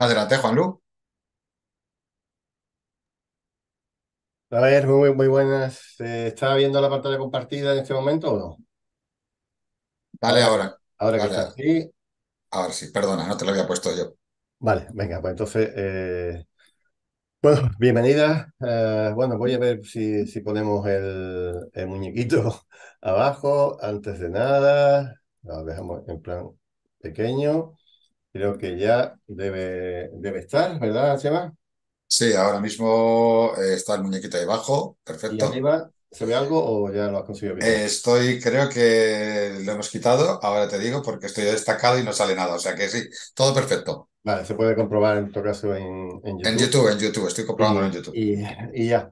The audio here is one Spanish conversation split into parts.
Adelante, Juanlu. A ver, muy buenas. ¿Está viendo la pantalla compartida en este momento o no? Vale, Ahora, ahora. ahora que Vale, está. Sí. ahora sí, perdona, no te lo había puesto yo. Vale, venga, pues entonces, bueno, bienvenida. Bueno, voy a ver si ponemos el muñequito abajo antes de nada. Lo dejamos en plan pequeño. Creo que ya debe estar, ¿verdad, Chema? Sí, ahora mismo está el muñequito ahí abajo, ¿Y perfecto. arriba se ve algo o ya lo has conseguido quitar? Creo que lo hemos quitado, ahora te digo, porque estoy destacado y no sale nada, o sea que sí, todo perfecto. Vale, se puede comprobar en todo caso en YouTube. En YouTube, estoy comprobándolo en Y, YouTube. y, y ya.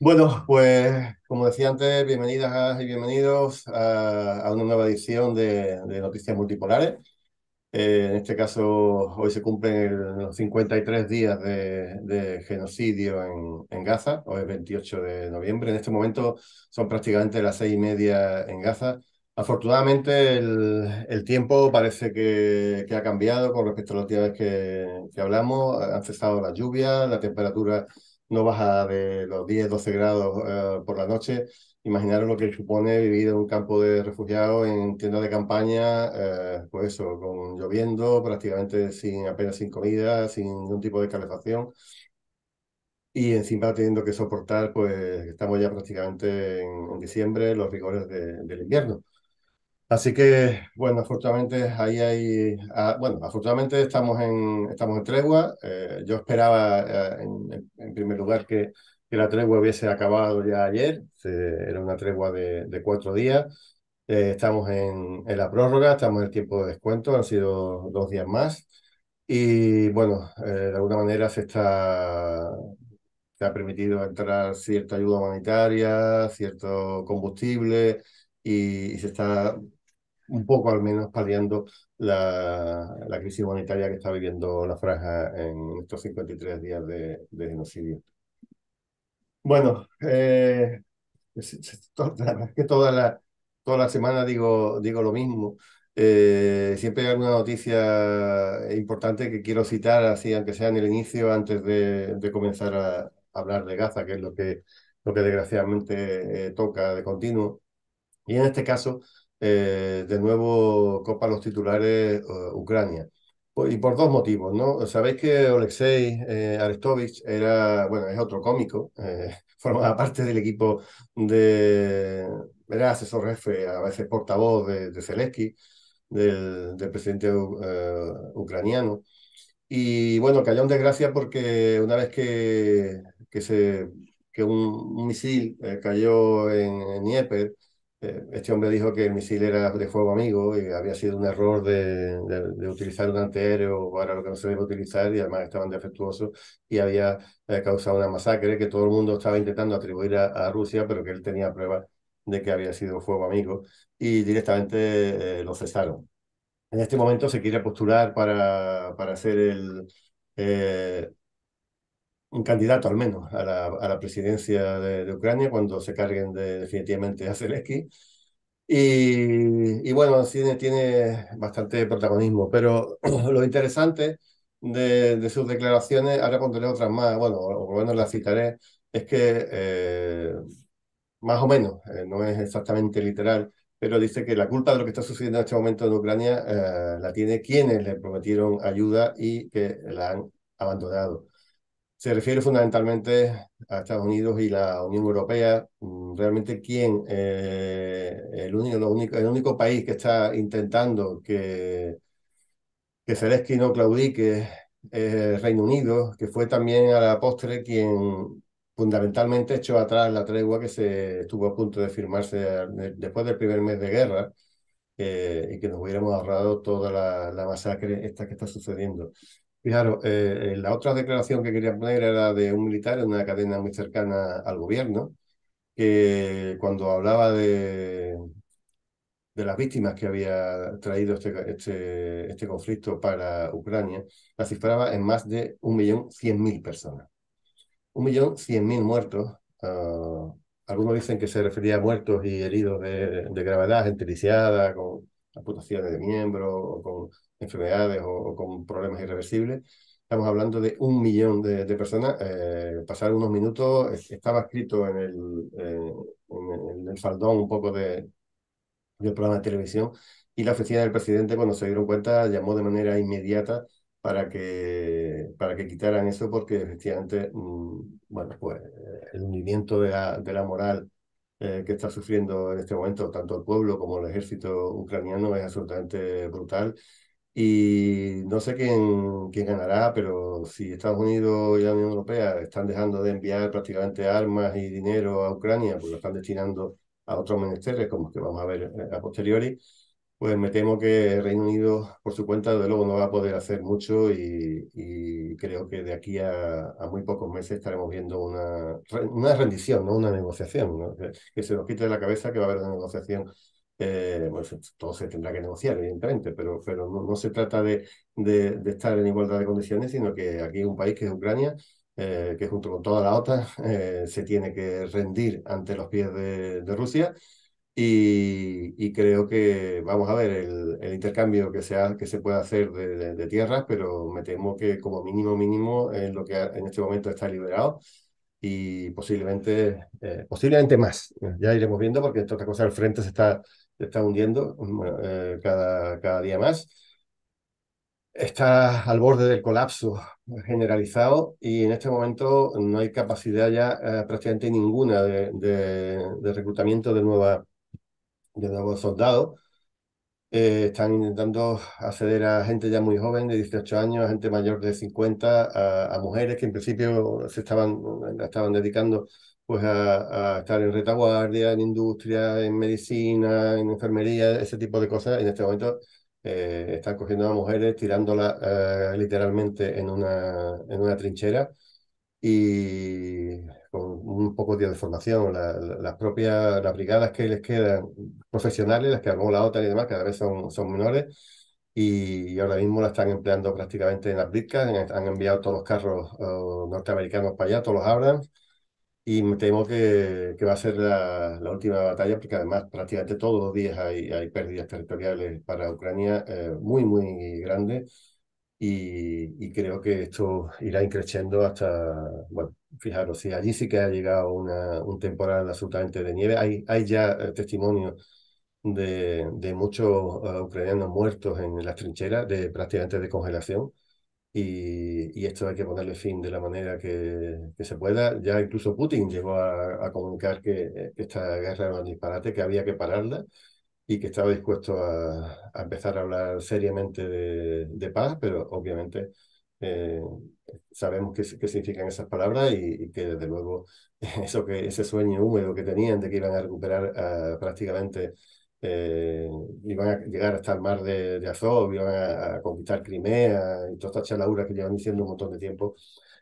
Bueno, pues como decía antes, bienvenidas y bienvenidos a una nueva edición de Noticias Multipolares. En este caso, hoy se cumplen los 53 días de genocidio en Gaza, hoy es 28 de noviembre. En este momento son prácticamente las 6:30 en Gaza. Afortunadamente, el tiempo parece que ha cambiado con respecto a la última vez que hablamos. Han cesado las lluvias, la temperatura no baja de los 10-12 grados por la noche. Imaginaros lo que supone vivir en un campo de refugiados en tiendas de campaña, pues eso, con lloviendo, prácticamente apenas sin comida, sin ningún tipo de calefacción y encima teniendo que soportar, pues estamos ya prácticamente en diciembre, los rigores del invierno. Así que, bueno, afortunadamente ahí hay, bueno, afortunadamente estamos en tregua. Yo esperaba, en primer lugar, que la tregua hubiese acabado ya ayer. Era una tregua de 4 días. Estamos en la prórroga, estamos en el tiempo de descuento, han sido 2 días más. Y bueno, de alguna manera se ha permitido entrar cierta ayuda humanitaria, cierto combustible y se está un poco al menos paliando la crisis humanitaria que está viviendo la franja en estos 53 días de genocidio. Bueno, la verdad es que toda la semana digo lo mismo. Siempre hay alguna noticia importante que quiero citar, así aunque sea en el inicio, antes de comenzar a hablar de Gaza, que es lo que desgraciadamente toca de continuo. Y en este caso, de nuevo copa los titulares Ucrania. Y por dos motivos, ¿no? Sabéis que Oleksiy Arestovich bueno, es otro cómico, formaba parte del equipo era asesor jefe, a veces portavoz de Zelensky, del presidente ucraniano. Y bueno, cayó en desgracia porque una vez que, se, que un misil cayó en Dnieper, este hombre dijo que el misil era de fuego amigo y había sido un error de utilizar un antiaéreo para lo que no se debe utilizar y además estaban defectuosos y había causado una masacre que todo el mundo estaba intentando atribuir a Rusia, pero que él tenía pruebas de que había sido fuego amigo y directamente lo cesaron. En este momento se quiere postular para ser eh, un candidato al menos a la presidencia de Ucrania cuando se carguen definitivamente a Zelensky. Y bueno, tiene bastante protagonismo, pero lo interesante de sus declaraciones, ahora pondré otras más, bueno, o por lo menos las citaré, es que más o menos, no es exactamente literal, pero dice que la culpa de lo que está sucediendo en este momento en Ucrania la tiene quienes le prometieron ayuda y que la han abandonado. Se refiere fundamentalmente a Estados Unidos y la Unión Europea. Realmente, el único país que está intentando que Zelensky no claudique es Reino Unido, que fue también a la postre quien fundamentalmente echó atrás la tregua que se estuvo a punto de firmarse después del primer mes de guerra, y que nos hubiéramos ahorrado toda la masacre esta que está sucediendo. Fijaros, la otra declaración que quería poner era de un militar en una cadena muy cercana al gobierno, que cuando hablaba de las víctimas que había traído este conflicto para Ucrania, la cifraba en más de 1.100.000 personas. 1.100.000 muertos. Algunos dicen que se refería a muertos y heridos de gravedad, gente lisiada, con amputaciones de miembros, o con enfermedades o con problemas irreversibles. estamos hablando de 1 millón de personas. Pasar unos minutos, estaba escrito en el faldón un poco del programa de televisión, y la oficina del presidente, cuando se dieron cuenta, llamó de manera inmediata para que quitaran eso, porque efectivamente, bueno, pues el hundimiento de la moral que está sufriendo en este momento tanto el pueblo como el ejército ucraniano es absolutamente brutal. Y no sé quién ganará, pero si Estados Unidos y la Unión Europea están dejando de enviar prácticamente armas y dinero a Ucrania, pues lo están destinando a otros menesteres, como que vamos a ver a posteriori, pues me temo que Reino Unido, por su cuenta, desde luego no va a poder hacer mucho, y creo que de aquí a muy pocos meses estaremos viendo una rendición, no una negociación, ¿no? Que se nos quite de la cabeza que va a haber una negociación. Pues todo se tendrá que negociar, evidentemente, pero no se trata de estar en igualdad de condiciones, sino que aquí hay un país que es Ucrania, que junto con toda la OTAN se tiene que rendir ante los pies de Rusia. Y creo que vamos a ver el intercambio que se puede hacer de tierras, pero me temo que como mínimo mínimo es lo que en este momento está liberado, y posiblemente más. Ya iremos viendo, porque entre otras cosas el frente se está hundiendo, bueno, cada día más. Está al borde del colapso generalizado, y en este momento no hay capacidad ya prácticamente ninguna de reclutamiento de nuevos soldados. Están intentando acceder a gente ya muy joven, de 18 años, a gente mayor de 50, a mujeres que en principio estaban dedicando pues a estar en retaguardia, en industria, en medicina, en enfermería, ese tipo de cosas. En este momento están cogiendo a mujeres, tirándolas literalmente en una trinchera, y con un poco de formación. Las brigadas que les quedan profesionales, las que armó la OTAN y demás, cada vez son menores, y ahora mismo la están empleando prácticamente en las brigas. Han enviado todos los carros norteamericanos para allá, todos los Abrams, y me temo que va a ser la última batalla, porque además prácticamente todos los días hay pérdidas territoriales para Ucrania muy, muy grandes. Y creo que esto irá increciendo hasta, bueno, fijaros, si allí sí que ha llegado un temporal absolutamente de nieve. Hay ya testimonios de muchos ucranianos muertos en las trincheras, prácticamente de congelación, y esto hay que ponerle fin de la manera que se pueda. Ya incluso Putin llegó a comunicar que esta guerra era un disparate, que había que pararla, y que estaba dispuesto a empezar a hablar seriamente de paz, pero obviamente eh, sabemos qué significan esas palabras, y que desde luego ese sueño húmedo que tenían de que iban a recuperar prácticamente, eh, iban a llegar hasta el mar de Azov, iban a conquistar Crimea, y todas estas chaladuras que llevan diciendo un montón de tiempo,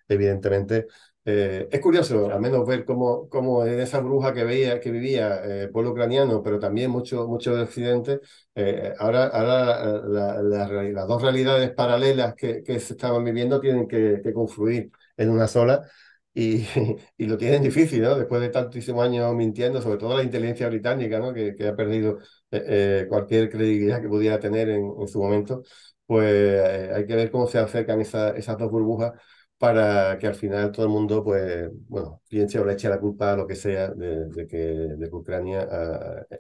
evidentemente. Es curioso, al menos ver cómo en esa bruja que vivía el pueblo ucraniano, pero también mucho de Occidente, ahora las dos realidades paralelas que se estaban viviendo tienen que confluir en una sola, y, y lo tienen difícil, ¿no? Después de tantísimos años mintiendo, sobre todo la inteligencia británica, ¿no? Que ha perdido cualquier credibilidad que pudiera tener en su momento. Pues hay que ver cómo se acercan esas dos burbujas, para que al final todo el mundo, pues, bueno, piense o le eche la culpa a lo que sea de que Ucrania,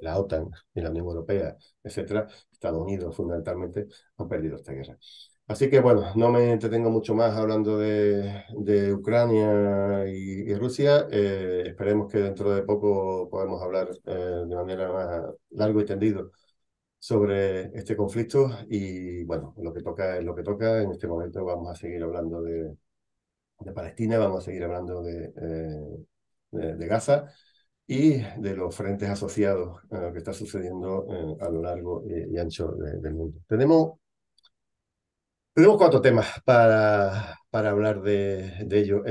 la OTAN y la Unión Europea, etcétera, Estados Unidos fundamentalmente, han perdido esta guerra. Así que, bueno, no me entretengo mucho más hablando de Ucrania y Rusia. Esperemos que dentro de poco podamos hablar de manera más largo y tendido sobre este conflicto, y bueno, lo que toca es lo que toca. En este momento vamos a seguir hablando de Palestina, vamos a seguir hablando de Gaza y de los frentes asociados a lo que está sucediendo a lo largo y ancho del mundo. Tenemos 4 temas para hablar de ello.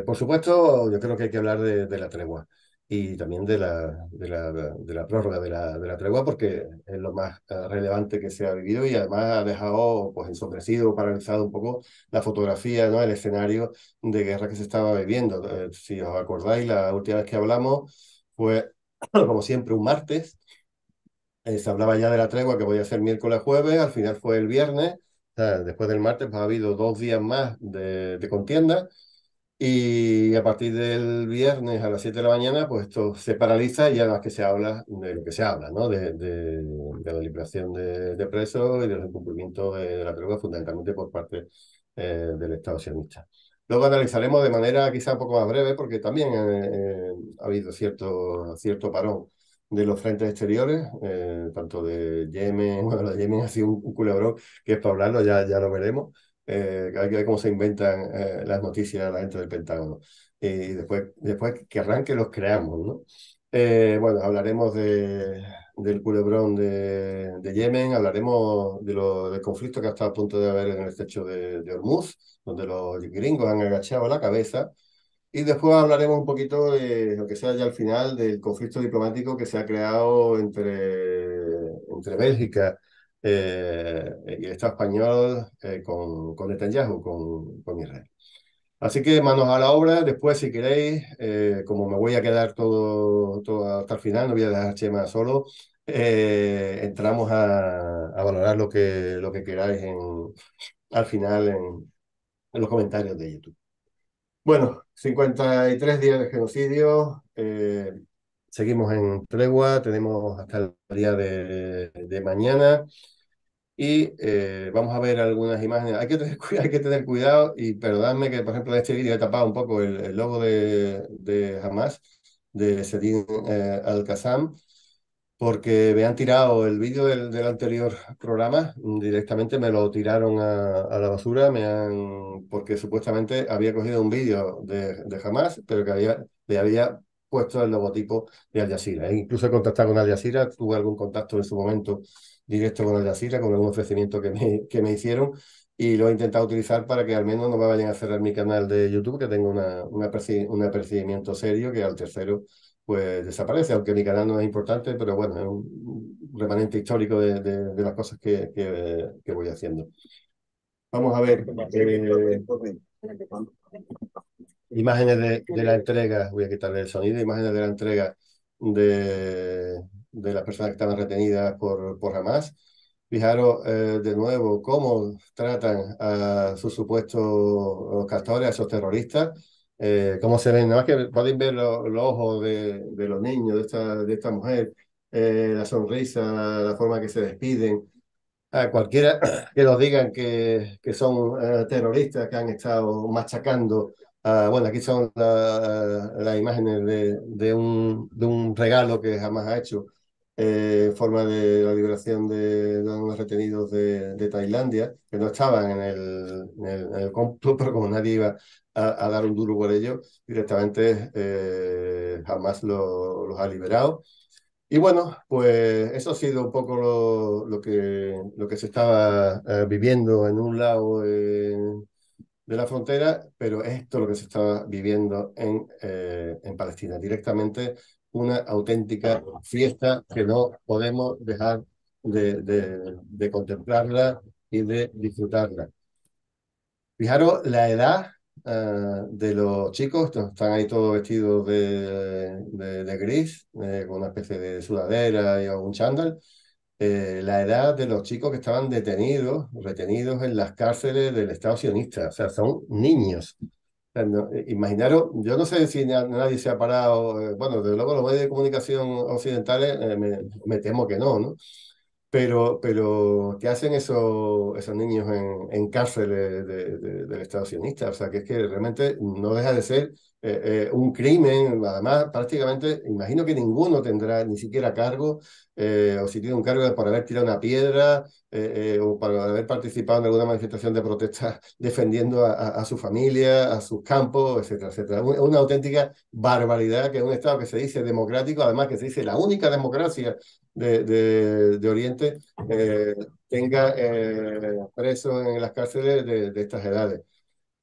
Por supuesto, yo creo que hay que hablar de la tregua, y también de la prórroga de la tregua, porque es lo más relevante que se ha vivido, y además ha dejado pues ensombrecido, paralizado un poco la fotografía, ¿no? El escenario de guerra que se estaba viviendo. Si os acordáis, la última vez que hablamos fue, como siempre, un martes. Se hablaba ya de la tregua, que podía ser miércoles, jueves, al final fue el viernes. O sea, después del martes pues, ha habido 2 días más de contienda y a partir del viernes a las 7 de la mañana, pues esto se paraliza y ya no es que se habla de lo que se habla, ¿no? De la liberación de presos y del cumplimiento de la tregua, fundamentalmente por parte del Estado sionista. Luego analizaremos de manera quizá un poco más breve, porque también ha habido cierto parón de los frentes exteriores, tanto de Yemen, bueno, de Yemen ha sido un culebrón que es para hablarlo, ya lo veremos. Hay que ver cómo se inventan las noticias la gente del Pentágono. Y después querrán que los creamos, ¿no? Bueno, hablaremos del culebrón de Yemen, hablaremos del conflicto que ha estado a punto de haber en el estrecho de Hormuz, donde los gringos han agachado la cabeza. Y después hablaremos un poquito de lo que sea ya al final del conflicto diplomático que se ha creado entre Bélgica y el Estado español con Netanyahu, con Israel. Así que manos a la obra. Después, si queréis, como me voy a quedar todo hasta el final, no voy a dejar a Chema solo, entramos a valorar lo que queráis al final en los comentarios de YouTube. Bueno, 53 días de genocidio, seguimos en tregua, tenemos hasta el día de mañana y vamos a ver algunas imágenes. Hay que tener cuidado y perdonadme que, por ejemplo, en este vídeo he tapado un poco el logo de Hamas, de Serin Al-Qassam, porque me han tirado el vídeo del anterior programa, directamente me lo tiraron a la basura, porque supuestamente había cogido un vídeo de Hamas, pero que le había puesto el logotipo de Al Jazeera. E incluso he contactado con Al Jazeera, tuve algún contacto en su momento directo con Al Jazeera, con algún ofrecimiento que me hicieron, y lo he intentado utilizar para que al menos no me vayan a cerrar mi canal de YouTube, que tengo un apercibimiento serio, que al tercero pues desaparece, aunque mi canal no es importante, pero bueno, es un remanente histórico de las cosas que voy haciendo. Vamos a ver imágenes de la entrega, voy a quitarle el sonido, imágenes de la entrega de las personas que estaban retenidas por Hamas. Fijaros de nuevo cómo tratan a sus supuestos castores, a esos terroristas, cómo se ven, nada más que podéis ver los ojos de los niños, de esta mujer, la sonrisa, la forma que se despiden. A cualquiera que nos digan que son terroristas que han estado machacando. Bueno, aquí son las imágenes de un regalo que jamás ha hecho en forma de la liberación de unos retenidos de Tailandia, que no estaban en el complot, pero como nadie iba a dar un duro por ello, directamente jamás los ha liberado. Y bueno, pues eso ha sido un poco lo que se estaba viviendo en un lado de la frontera, pero esto es lo que se estaba viviendo en Palestina. Directamente una auténtica fiesta que no podemos dejar de contemplarla y de disfrutarla. Fijaros la edad de los chicos, están ahí todos vestidos de gris, con una especie de sudadera y un chándal. La edad de los chicos que estaban retenidos en las cárceles del Estado sionista, o sea, son niños. O sea, imaginaros, yo no sé si nadie se ha parado, bueno, desde luego los medios de comunicación occidentales me temo que no, ¿no? Pero ¿qué hacen esos niños en cárceles del Estado sionista? O sea, que es que realmente no deja de ser un crimen. Además, prácticamente, imagino que ninguno tendrá ni siquiera cargo, o si tiene un cargo por haber tirado una piedra, o por haber participado en alguna manifestación de protesta defendiendo a su familia, a sus campos, etcétera, etcétera. Una auténtica barbaridad que un Estado que se dice democrático, además que se dice la única democracia de Oriente, tenga presos en las cárceles de estas edades.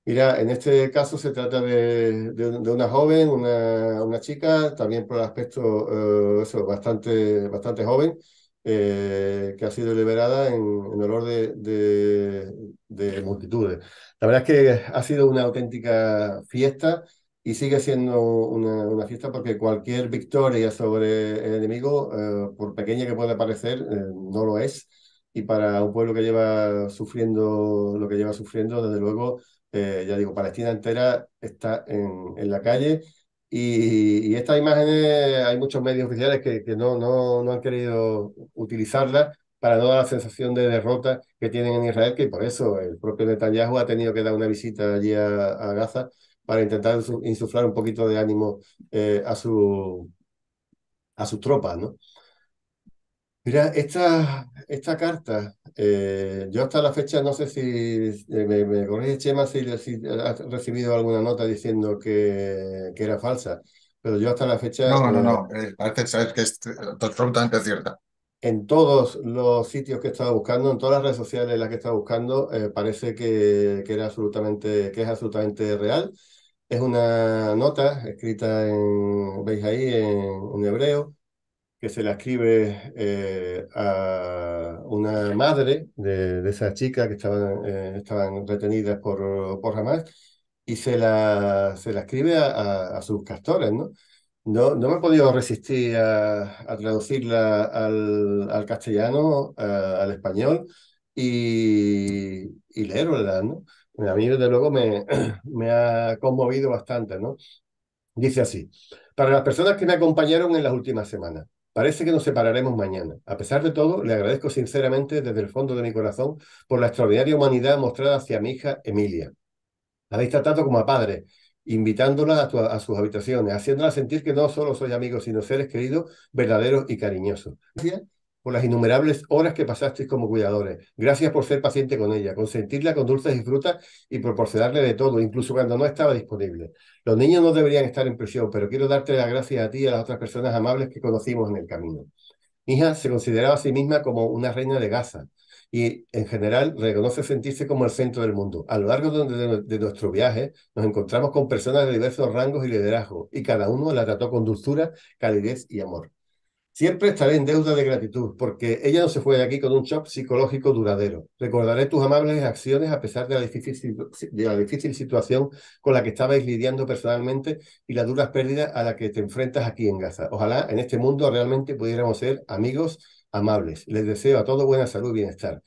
Mira, en este caso se trata de una joven, una chica, también por el aspecto eso, bastante joven, que ha sido liberada en olor de multitudes. La verdad es que ha sido una auténtica fiesta y sigue siendo una fiesta porque cualquier victoria sobre el enemigo, por pequeña que pueda parecer, no lo es. y para un pueblo que lleva sufriendo lo que lleva sufriendo, desde luego, ya digo, Palestina entera está en la calle. Y estas imágenes, hay muchos medios oficiales que no han querido utilizarlas para no dar la sensación de derrota que tienen en Israel, que por eso el propio Netanyahu ha tenido que dar una visita allí a Gaza para intentar insuflar un poquito de ánimo a sus tropas, ¿no? Mira, esta carta, yo hasta la fecha no sé si, me corrige Chema si has recibido alguna nota diciendo que era falsa, pero yo hasta la fecha, No, no, no. Parece saber que es absolutamente cierta. en todos los sitios que he estado buscando, en todas las redes sociales en las que he estado buscando, parece que era absolutamente, que es absolutamente real. Es una nota escrita veis ahí, en hebreo, que se la escribe a una madre de esas chicas que estaban retenidas por Hamas, y se la escribe a sus castores, ¿no? No me he podido resistir a traducirla al castellano, al español, y leerla, ¿no? A mí, desde luego, me ha conmovido bastante, ¿no? Dice así: para las personas que me acompañaron en las últimas semanas, parece que nos separaremos mañana. A pesar de todo, le agradezco sinceramente desde el fondo de mi corazón por la extraordinaria humanidad mostrada hacia mi hija Emilia. La habéis tratado como a padre, invitándola a sus habitaciones, haciéndola sentir que no solo sois amigos, sino seres queridos, verdaderos y cariñosos. Gracias por las innumerables horas que pasasteis como cuidadores. Gracias por ser paciente con ella, consentirla con dulces y frutas y proporcionarle de todo, incluso cuando no estaba disponible. Los niños no deberían estar en prisión, pero quiero darte las gracias a ti y a las otras personas amables que conocimos en el camino. Mi hija se consideraba a sí misma como una reina de Gaza y, en general, reconoce sentirse como el centro del mundo. A lo largo de nuestro viaje nos encontramos con personas de diversos rangos y liderazgo, y cada uno la trató con dulzura, calidez y amor. Siempre estaré en deuda de gratitud, porque ella no se fue de aquí con un shock psicológico duradero. Recordaré tus amables acciones a pesar de la difícil situación con la que estabais lidiando personalmente y las duras pérdidas a las que te enfrentas aquí en Gaza. Ojalá en este mundo realmente pudiéramos ser amigos amables. Les deseo a todos buena salud y bienestar.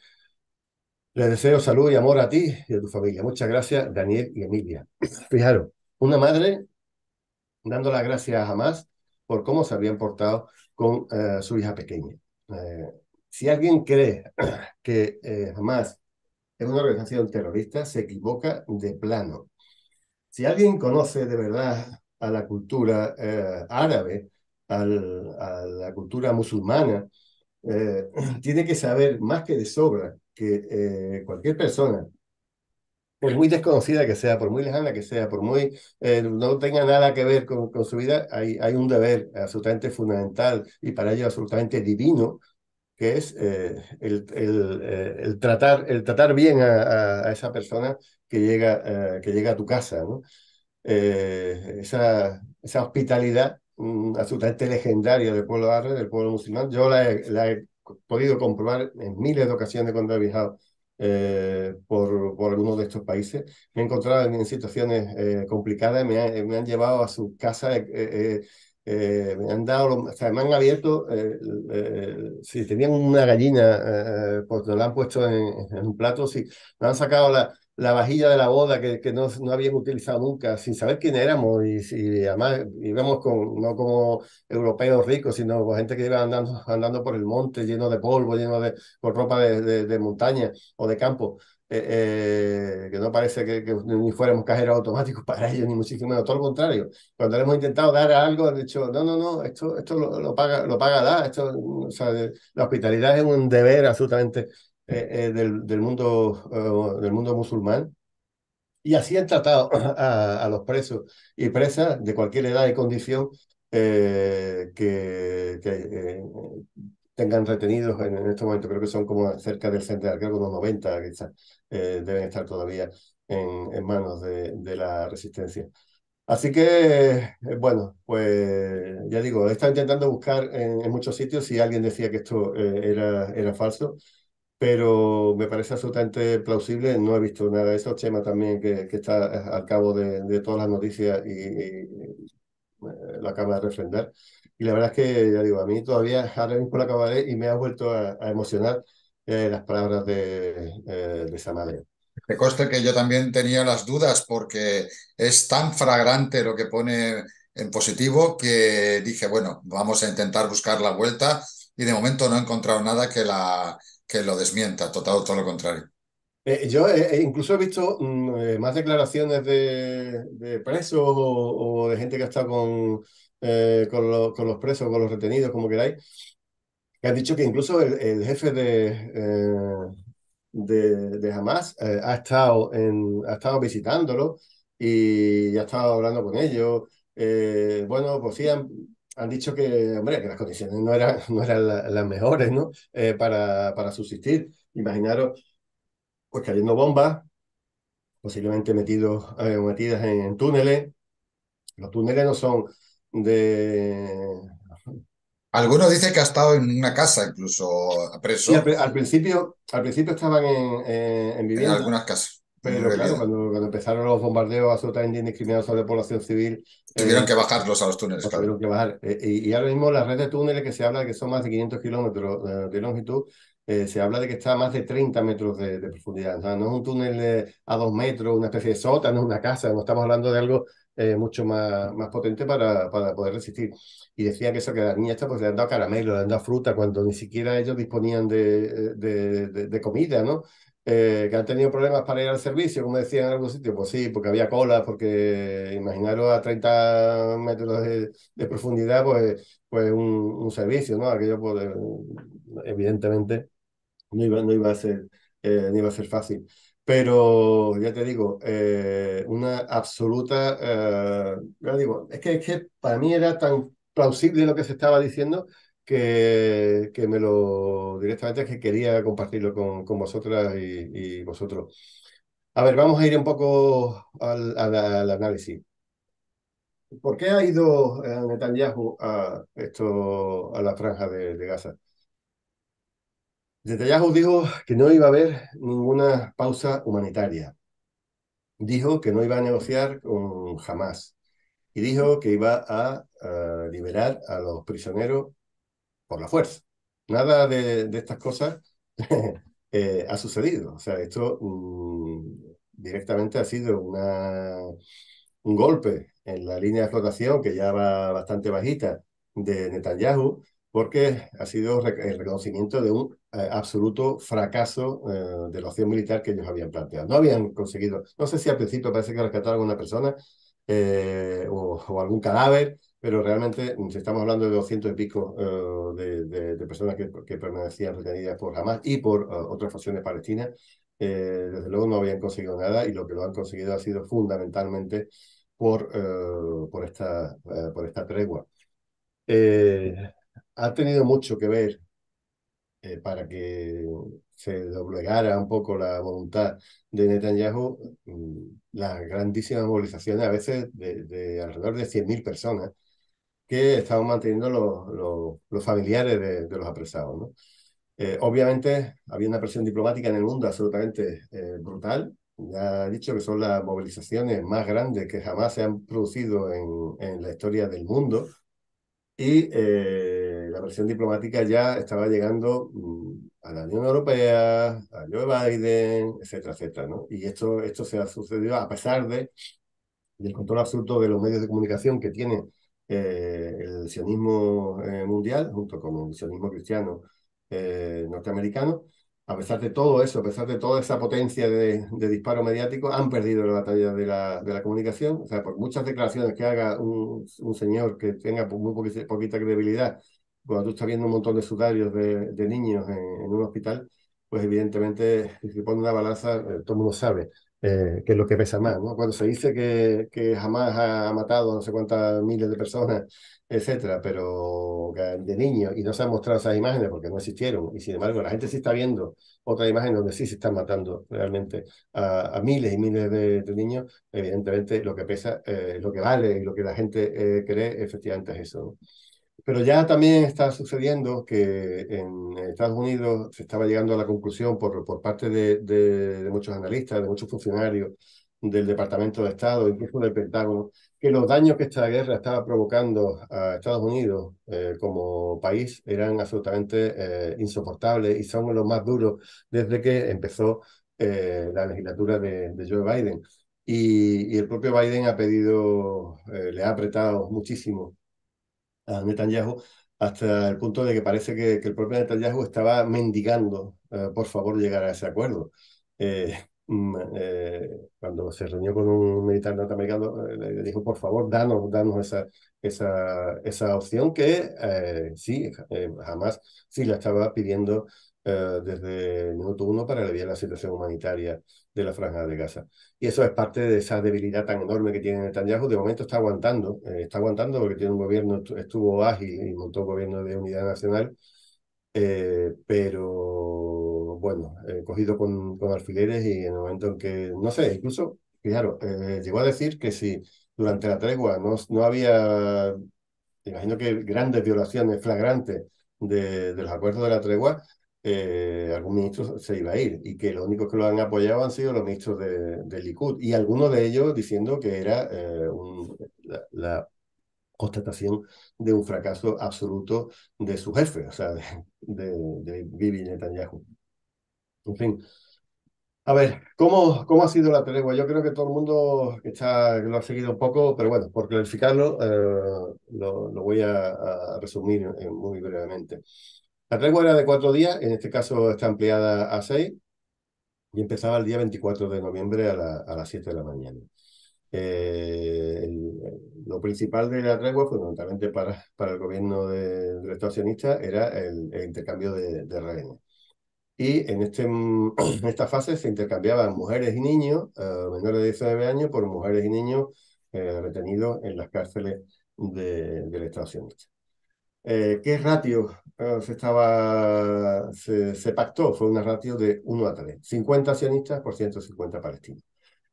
Les deseo salud y amor a ti y a tu familia. Muchas gracias, Daniel y Emilia. Fijaros, una madre dando las gracias a Hamas por cómo se habían portado con su hija pequeña. Si alguien cree que Hamas es una organización terrorista, se equivoca de plano. Si alguien conoce de verdad a la cultura árabe, a la cultura musulmana, tiene que saber más que de sobra que cualquier persona, por muy desconocida que sea, por muy lejana que sea, por muy no tenga nada que ver con su vida, hay un deber absolutamente fundamental y para ello absolutamente divino, que es el tratar bien a esa persona que llega a tu casa, ¿no? Esa hospitalidad absolutamente legendaria del pueblo árabe, del pueblo musulmán, yo la he podido comprobar en miles de ocasiones cuando he viajado por algunos de estos países. Me he encontrado en situaciones complicadas, me han llevado a sus casas, me han dado, o sea, me han abierto, si tenían una gallina, pues nos la han puesto en un plato, si me han sacado la vajilla de la boda que no habían utilizado nunca, sin saber quién éramos, y además íbamos no como europeos ricos, sino con gente que iba andando por el monte lleno de polvo, con ropa de montaña o de campo. Que no parece que ni fuéramos cajeros automáticos para ellos, ni muchísimo menos, todo lo contrario. Cuando le hemos intentado dar algo, han dicho, no, esto lo paga la, o sea, la hospitalidad es un deber absolutamente del mundo musulmán. Y así han tratado a los presos y presas de cualquier edad y condición que tengan retenidos en este momento. Creo que son como cerca del centenar, creo que unos 90 quizás deben estar todavía en manos de la resistencia. Así que, bueno, pues ya digo, he estado intentando buscar en muchos sitios si alguien decía que esto era falso, pero me parece absolutamente plausible. No he visto nada de eso. Chema también, que está al cabo de todas las noticias lo acaba de refrendar. Y la verdad es que, ya digo, a mí todavía ahora mismo lo acabaré y me ha vuelto a emocionar las palabras de Samael. Te conste que yo también tenía las dudas porque es tan fragrante lo que pone en positivo que dije, bueno, vamos a intentar buscar la vuelta y de momento no he encontrado nada que lo desmienta, todo lo contrario. Yo incluso he visto más declaraciones de presos o de gente que ha estado con los presos, con los retenidos, como queráis, que han dicho que incluso el jefe de Hamas ha estado visitándolo y ha estado hablando con ellos. Bueno, pues sí, han dicho que, hombre, que las condiciones no eran las mejores, ¿no? Para subsistir. Imaginaros, pues cayendo bombas, posiblemente metidas en túneles. Los túneles no son de... Alguno dice que ha estado en una casa incluso Sí, preso, al principio estaban en en vivienda. algunas casas, en Pero claro, realidad. cuando empezaron los bombardeos absolutamente indiscriminados sobre población civil, Tuvieron eh, que bajarlos a los túneles, pues claro. tuvieron que bajar. Y ahora mismo la red de túneles que se habla de que son más de 500 kilómetros de longitud, se habla de que está a más de 30 metros de profundidad. O sea, no es un túnel a 2 metros, una especie de sótano, una casa, no estamos hablando de algo mucho más potente para poder resistir. Y decían que eso, que a las niñas estas, pues le han dado caramelo, le han dado fruta, cuando ni siquiera ellos disponían de comida, ¿no? Que han tenido problemas para ir al servicio, como decían en algún sitio, pues sí, porque había cola, porque imaginaros a 30 metros de profundidad, pues un servicio, ¿no? Aquello, pues, evidentemente, no iba a ser fácil. Pero ya te digo, una absoluta, ya digo, es que para mí era tan plausible lo que se estaba diciendo que directamente es que quería compartirlo con vosotras y vosotros. A ver, vamos a ir un poco al análisis. ¿Por qué ha ido Netanyahu a la franja de Gaza? Netanyahu dijo que no iba a haber ninguna pausa humanitaria. Dijo que no iba a negociar con Hamas. Y dijo que iba a liberar a los prisioneros por la fuerza. Nada de estas cosas ha sucedido. O sea, esto directamente ha sido un golpe en la línea de flotación que ya va bastante bajita de Netanyahu, porque ha sido el reconocimiento de un absoluto fracaso de la opción militar que ellos habían planteado. No habían conseguido, no sé si al principio parece que rescataron a una persona o algún cadáver, pero realmente si estamos hablando de 200 y pico de personas que permanecían retenidas por Hamas y por otras facciones palestinas, desde luego no habían conseguido nada y lo que lo han conseguido ha sido fundamentalmente por esta tregua. Eh, ha tenido mucho que ver para que se doblegara un poco la voluntad de Netanyahu, las grandísimas movilizaciones, a veces de alrededor de 100.000 personas, que estaban manteniendo los familiares de los apresados, ¿no? Obviamente había una presión diplomática en el mundo absolutamente brutal. Ya he dicho que son las movilizaciones más grandes que jamás se han producido en la historia del mundo. Y la presión diplomática ya estaba llegando a la Unión Europea, a Joe Biden, etcétera, etcétera, ¿no? Y esto se ha sucedido a pesar del control absoluto de los medios de comunicación que tiene el sionismo mundial, junto con el sionismo cristiano norteamericano. A pesar de todo eso, a pesar de toda esa potencia de disparo mediático, han perdido la batalla de la comunicación. O sea, por muchas declaraciones que haga un señor que tenga muy poquita credibilidad, cuando tú estás viendo un montón de sudarios de niños en un hospital, pues evidentemente, si se pone una balanza, todo el mundo sabe que es lo que pesa más, ¿no? Cuando se dice que jamás ha matado no sé cuántas miles de personas, etcétera, pero de niños, y no se han mostrado esas imágenes porque no existieron, y sin embargo la gente sí está viendo otra imagen donde sí se están matando realmente a miles y miles de niños, evidentemente lo que pesa, lo que vale y lo que la gente cree, efectivamente es eso, ¿no? Pero ya también está sucediendo que en Estados Unidos se estaba llegando a la conclusión por parte de muchos analistas, de muchos funcionarios del Departamento de Estado, incluso del Pentágono, que los daños que esta guerra estaba provocando a Estados Unidos como país eran absolutamente insoportables y son los más duros desde que empezó la legislatura de Joe Biden. Y el propio Biden ha pedido, le ha apretado muchísimo a Netanyahu hasta el punto de que parece que el propio Netanyahu estaba mendigando, por favor, llegar a ese acuerdo. Eh, Cuando se reunió con un militar norteamericano, le dijo, por favor, danos esa opción que sí, jamás sí la estaba pidiendo desde el minuto uno para aliviar la situación humanitaria de la Franja de Gaza. Y eso es parte de esa debilidad tan enorme que tiene Netanyahu. De momento está aguantando porque tiene un gobierno, estuvo ágil y montó un gobierno de unidad nacional, pero bueno, cogido con alfileres y en el momento en que, no sé, incluso, claro, llegó a decir que si durante la tregua no había, imagino que grandes violaciones flagrantes de los acuerdos de la tregua, algún ministro se iba a ir y que los únicos que lo han apoyado han sido los ministros de Likud y algunos de ellos diciendo que era la constatación de un fracaso absoluto de su jefe, o sea, de Bibi Netanyahu. En fin, a ver, ¿cómo ha sido la tregua? Yo creo que todo el mundo que lo ha seguido un poco, pero bueno, por clarificarlo, lo voy a resumir muy brevemente. La tregua era de 4 días, en este caso está ampliada a 6 y empezaba el día 24 de noviembre a las 7 de la mañana. Lo principal de la tregua, fundamentalmente para el gobierno del Estado sionista, era el intercambio de rehenes. Y en esta fase se intercambiaban mujeres y niños menores de 19 años por mujeres y niños retenidos en las cárceles del Estado sionista. ¿Qué ratio se pactó? Fue una ratio de 1 a 3, 50 sionistas por 150 palestinos.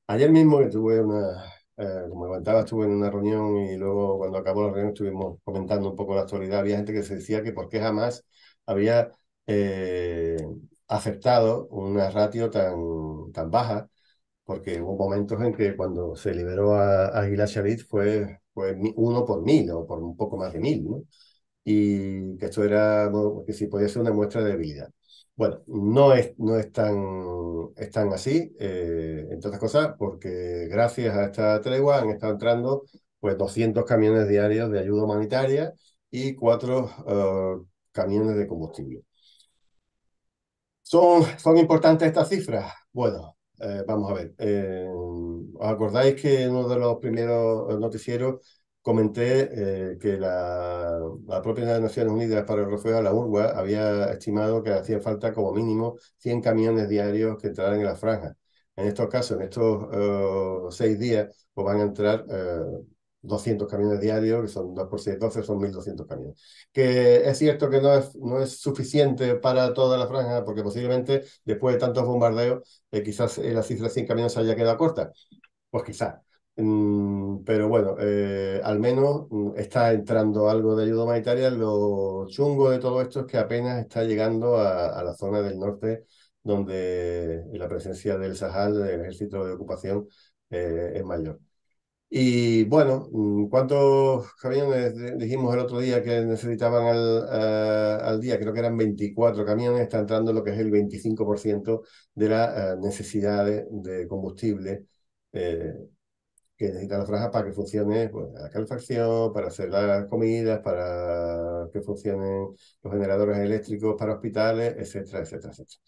Ayer mismo que como comentaba, estuve en una reunión y luego cuando acabó la reunión estuvimos comentando un poco la actualidad. Había gente que se decía que por qué jamás había eh, aceptado una ratio tan baja, porque hubo momentos en que cuando se liberó a Gilad Shalit fue 1 por 1000 o por un poco más de 1000, ¿no? Y que esto era, bueno, que sí podía ser una muestra de debilidad. Bueno, es tan así, entre otras cosas, porque gracias a esta tregua han estado entrando pues 200 camiones diarios de ayuda humanitaria y 4 camiones de combustible. ¿Son importantes estas cifras? Bueno, vamos a ver. ¿Os acordáis que en uno de los primeros noticieros comenté que la propia Naciones Unidas para el Refugio, la UNRWA, había estimado que hacían falta como mínimo 100 camiones diarios que entraran en la franja? En estos casos, en estos 6 días, pues van a entrar 200 camiones diarios, que son 2 por 6, 12, son 1.200 camiones. Que es cierto que no es suficiente para toda la franja, porque posiblemente después de tantos bombardeos, quizás la cifra de 100 camiones haya quedado corta. Pues quizás. Pero bueno, al menos está entrando algo de ayuda humanitaria. Lo chungo de todo esto es que apenas está llegando a la zona del norte, donde la presencia del Sahel, del ejército de ocupación, es mayor. Y bueno, ¿cuántos camiones dijimos el otro día que necesitaban al día? Creo que eran 24 camiones, está entrando lo que es el 25% de la necesidad de combustible eh, que necesita la franja para que funcione pues, la calefacción, para hacer las comidas, para que funcionen los generadores eléctricos para hospitales, etcétera, etcétera, etcétera.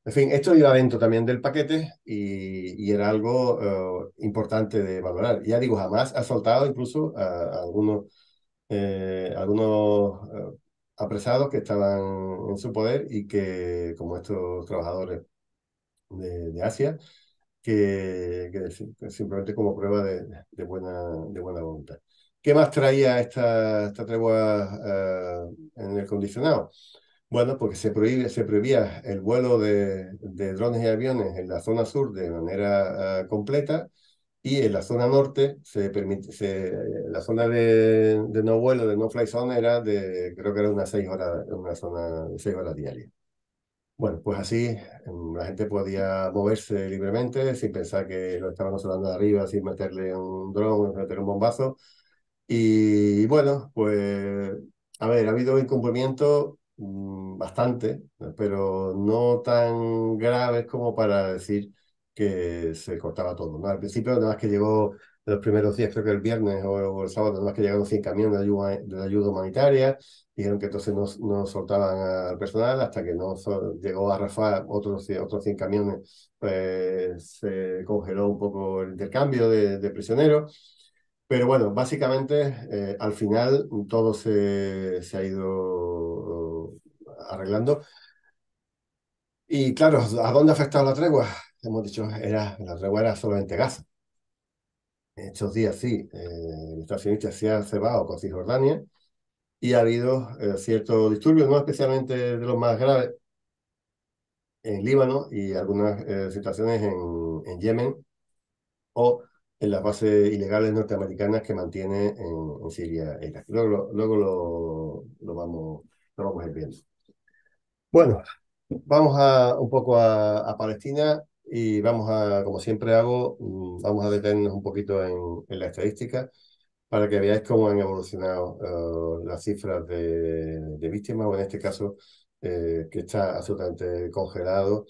En fin, esto iba dentro también del paquete y era algo importante de valorar. Ya digo, jamás ha soltado incluso a algunos apresados que estaban en su poder y que, como estos trabajadores de Asia, que simplemente como prueba de buena voluntad. ¿Qué más traía esta tregua en el condicionado? Bueno, porque se prohibía el vuelo de drones y aviones en la zona sur de manera completa y en la zona norte la zona de no vuelo, de no fly zone, creo que era unas 6 horas, una zona de 6 horas diarias. Bueno, pues así la gente podía moverse libremente sin pensar que lo estaban observando de arriba, sin meterle un dron, sin meterle un bombazo. Y bueno, pues a ver, ha habido incumplimientos bastante, pero no tan graves como para decir que se cortaba todo, ¿no? Al principio, nada más que llegó los primeros días, creo que el viernes o el sábado, nada más que llegaron 100 camiones de ayuda humanitaria, dijeron que entonces no soltaban al personal hasta que no llegó a Rafah otros 100 camiones, pues se congeló un poco el intercambio de prisioneros. Pero bueno, básicamente al final todo se ha ido arreglando. Y claro, ¿a dónde ha afectado la tregua? Hemos dicho, la tregua era solamente Gaza. En estos días sí, el Estado sionista se ha cebado con Cisjordania y ha habido ciertos disturbios, no especialmente de los más graves, en Líbano y algunas situaciones en Yemen o en las bases ilegales norteamericanas que mantiene en Siria e Irak. Luego lo vamos a ir viendo. Bueno, vamos un poco a Palestina y vamos como siempre hago, vamos a detenernos un poquito en la estadística para que veáis cómo han evolucionado las cifras de víctimas, o en este caso, que está absolutamente congelado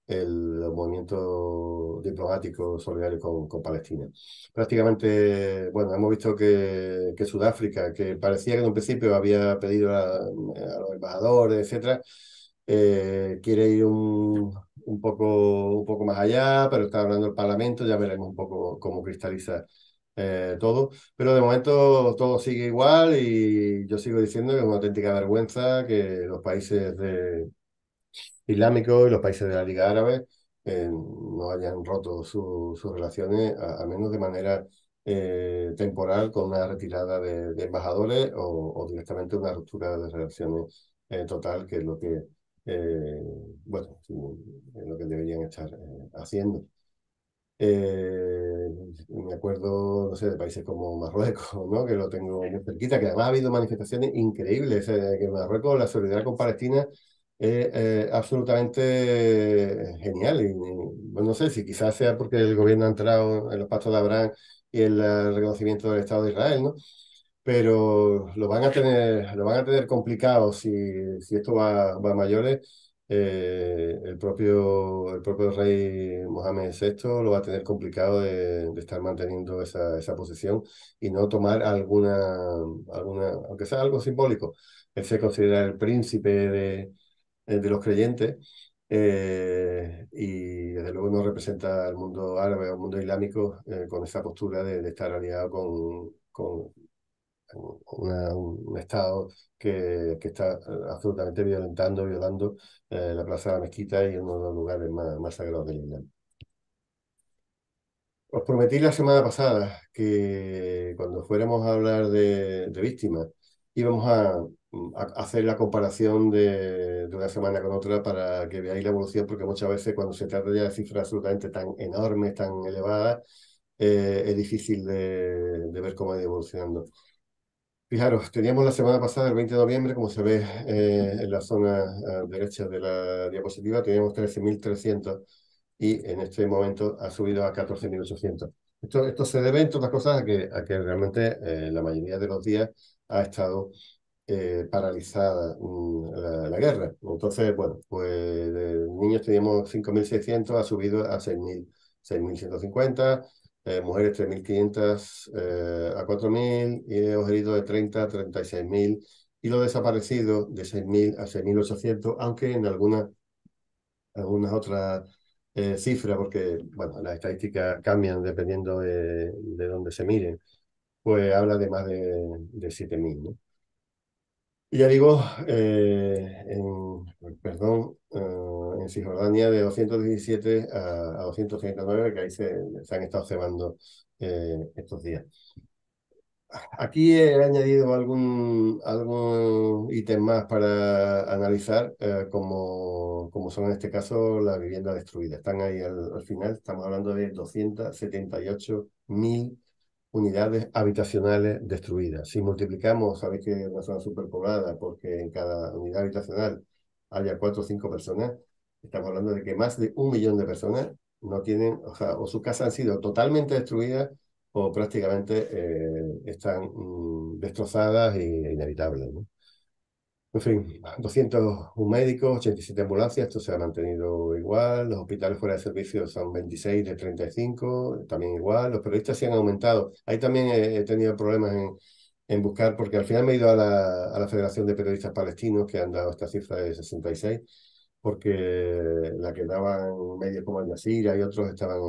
el movimiento diplomático solidario con Palestina. Prácticamente, bueno, hemos visto que Sudáfrica, que parecía que en un principio había pedido a los embajadores, etcétera, quiere ir un poco más allá, pero está hablando el Parlamento, ya veremos un poco cómo cristaliza todo. Pero de momento todo sigue igual y yo sigo diciendo que es una auténtica vergüenza que los países islámicos y los países de la Liga Árabe no hayan roto sus relaciones, al menos de manera temporal, con una retirada de embajadores o directamente una ruptura de relaciones total, que es lo que, eh, bueno, es lo que deberían estar haciendo. Eh, Me acuerdo, no sé, de países como Marruecos, ¿no? Que lo tengo muy cerquita, que además ha habido manifestaciones increíbles, que en Marruecos la solidaridad con Palestina es absolutamente genial. Bueno, no sé si quizás sea porque el gobierno ha entrado en los pactos de Abraham y en el reconocimiento del Estado de Israel, ¿no? Pero lo van a tener complicado si esto va a mayores. El propio rey Mohamed VI lo va a tener complicado de estar manteniendo esa posición y no tomar aunque sea algo simbólico. Él se considera el príncipe de los creyentes y desde luego no representa al mundo árabe o al mundo islámico con esa postura de estar aliado con un Estado que está absolutamente violando la Plaza de la Mezquita y uno de los lugares más sagrados del Islam. Os prometí la semana pasada que cuando fuéramos a hablar de víctimas íbamos a hacer la comparación de una semana con otra para que veáis la evolución, porque muchas veces cuando se trata ya de cifras absolutamente tan enormes, tan elevadas, es difícil de ver cómo ha ido evolucionando. Fijaros, teníamos la semana pasada, el 20 de noviembre, como se ve en la zona derecha de la diapositiva, teníamos 13.300 y en este momento ha subido a 14.800. Esto se debe, entre otras cosas, a que realmente la mayoría de los días ha estado paralizada la guerra. Entonces, bueno, pues de niños teníamos 5.600, ha subido a 6.150, mujeres 3.500 a 4.000, y los heridos de 30 a 36.000, y los desaparecidos de 6.000 a 6.800, aunque en algunas otras cifras, porque bueno, las estadísticas cambian dependiendo de dónde se miren, pues habla de más de 7.000, ¿no? Y ya digo, en Cisjordania de 217 a 239, que ahí se han estado cebando estos días. Aquí he añadido algún ítem más para analizar, como son en este caso las viviendas destruidas. Están ahí al final, estamos hablando de 278.000 unidades habitacionales destruidas. Si multiplicamos, sabéis que es una zona superpoblada, porque en cada unidad habitacional haya 4 o 5 personas, Estamos hablando de que más de 1 millón de personas no tienen, o sea, o sus casas han sido totalmente destruidas o prácticamente están destrozadas e inhabitables, ¿no? En fin, 201 médicos, 87 ambulancias, esto se ha mantenido igual, los hospitales fuera de servicio son 26 de 35, también igual, los periodistas sí han aumentado. Ahí también he tenido problemas en buscar, porque al final me he ido a la Federación de Periodistas Palestinos, que han dado esta cifra de 66, porque la que daban medios como Al Jazeera y otros estaban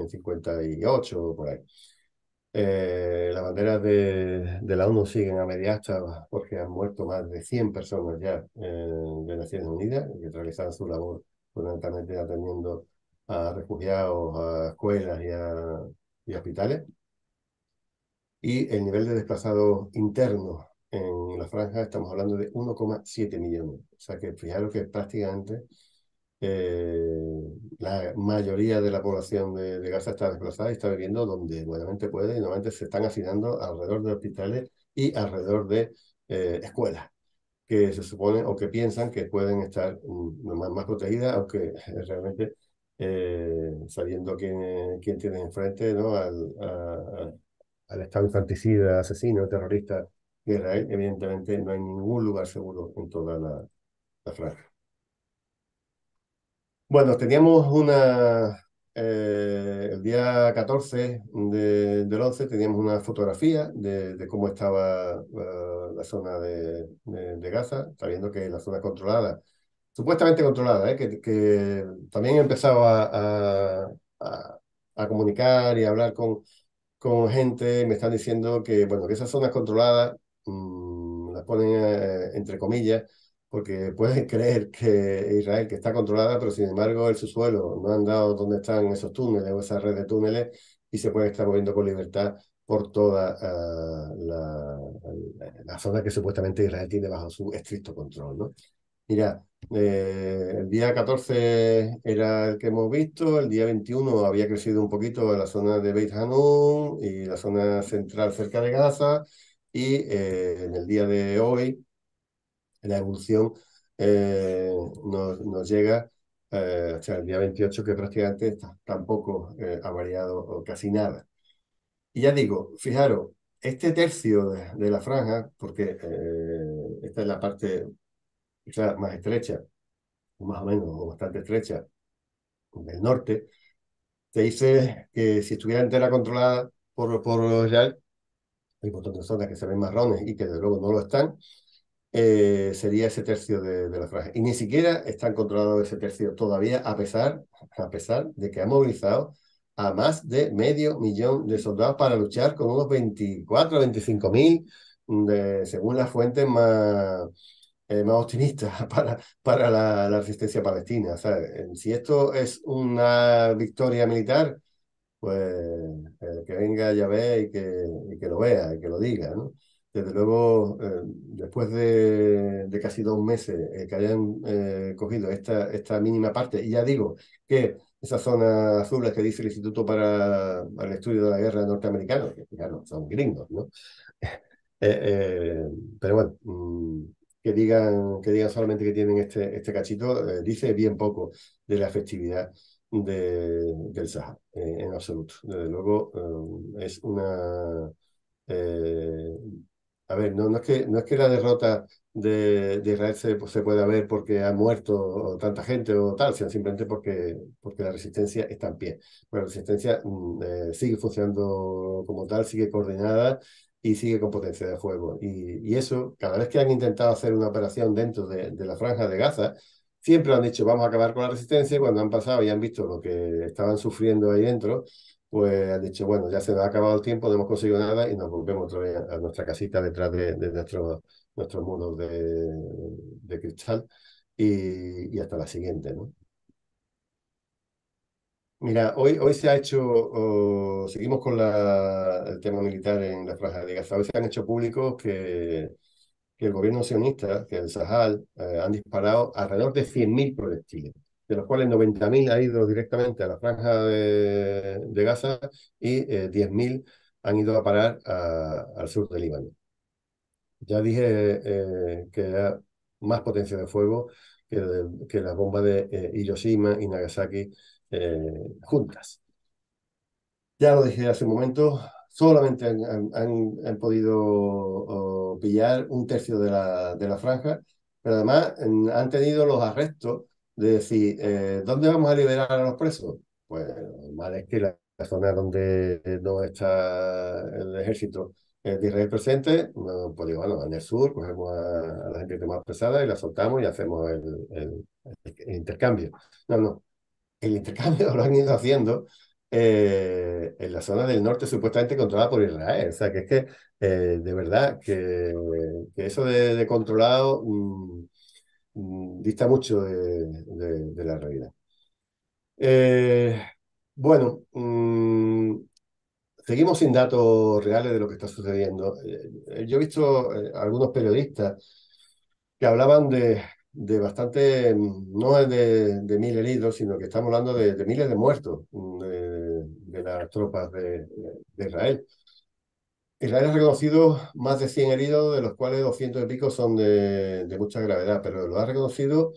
en 58 o por ahí. Las banderas de la ONU siguen a media asta porque han muerto más de 100 personas ya de Naciones Unidas que realizaban su labor fundamentalmente atendiendo a refugiados, a escuelas y a hospitales. Y el nivel de desplazados internos en la franja estamos hablando de 1,7 millones. O sea que fijaros que prácticamente la mayoría de la población de Gaza está desplazada y está viviendo donde buenamente puede y normalmente se están hacinando alrededor de hospitales y alrededor de escuelas que se supone o que piensan que pueden estar más protegidas, aunque realmente sabiendo quién tiene enfrente, ¿no? Al Estado infanticida, asesino, terrorista de Israel, evidentemente no hay ningún lugar seguro en toda la franja. Bueno, teníamos el día 14 del 11 teníamos una fotografía de cómo estaba la zona de Gaza, sabiendo que la zona controlada, supuestamente controlada, que también he empezado a- a comunicar y a hablar con gente, me están diciendo que, bueno, que esas zonas controladas las ponen entre comillas, porque pueden creer que Israel que está controlada, pero sin embargo el subsuelo no han dado dónde están esos túneles o esa red de túneles y se pueden estar moviendo con libertad por toda la zona que supuestamente Israel tiene bajo su estricto control, ¿no? Mira, el día 14 era el que hemos visto, el día 21 había crecido un poquito en la zona de Beit Hanun y la zona central cerca de Gaza, y en el día de hoy la evolución nos llega hasta el día 28, que prácticamente tampoco ha variado o casi nada. Y ya digo, fijaros, este tercio de la franja, porque esta es la parte quizás más estrecha, más o menos, o bastante estrecha, del norte, te dice que si estuviera entera controlada por Israel, hay un montón de zonas que se ven marrones y que desde luego no lo están, sería ese tercio de la franja. Y ni siquiera están controlados ese tercio todavía, a pesar de que ha movilizado a más de 500.000 de soldados para luchar con unos 24 o 25.000, según las fuentes más optimistas para la resistencia palestina. O sea, si esto es una victoria militar, pues que venga Yahvé y que lo vea y que lo diga, ¿no? Desde luego, después de casi 2 meses que hayan cogido esta mínima parte, y ya digo que esas zonas azules que dice el Instituto para el Estudio de la Guerra norteamericano, que claro, son gringos, ¿no? Pero bueno, que digan solamente que tienen este cachito, dice bien poco de la efectividad del Sahara, en absoluto. Desde luego, es una... eh, a ver, no es que la derrota de Israel se pueda ver porque ha muerto tanta gente o tal, sino simplemente porque la resistencia está en pie. La resistencia sigue funcionando como tal, sigue coordinada y sigue con potencia de fuego. Y eso, cada vez que han intentado hacer una operación dentro de la franja de Gaza, siempre han dicho, vamos a acabar con la resistencia, y cuando han pasado y han visto lo que estaban sufriendo ahí dentro, pues han dicho, bueno, ya se nos ha acabado el tiempo, no hemos conseguido nada y nos volvemos otra vez a nuestra casita detrás de nuestros muros de cristal, y hasta la siguiente, ¿no? Mira, hoy se ha hecho, seguimos con el tema militar en la Franja de Gaza. Hoy se han hecho públicos que el gobierno sionista, que el Sahal, han disparado alrededor de 100.000 proyectiles, de los cuales 90.000 ha ido directamente a la Franja de Gaza y 10.000 han ido a parar al sur del Líbano. Ya dije que más potencia de fuego que la bomba de Hiroshima y Nagasaki juntas. Ya lo dije hace un momento, solamente han podido pillar un tercio de la franja, pero además han tenido los arrestos de decir, ¿dónde vamos a liberar a los presos? Pues lo normal es que la zona donde no está el ejército de Israel presente, no, pues digo, bueno, en el sur cogemos a la gente más pesada y la soltamos y hacemos el intercambio. No, no, el intercambio lo han ido haciendo en la zona del norte supuestamente controlada por Israel. O sea, que es que de verdad que eso de controlado dista mucho de la realidad. Eh, bueno, seguimos sin datos reales de lo que está sucediendo. Yo he visto algunos periodistas que hablaban de bastante, no de 1.000 heridos, sino que estamos hablando de miles de muertos de las tropas de Israel. Israel ha reconocido más de 100 heridos, de los cuales 200 y pico son de mucha gravedad, pero lo ha reconocido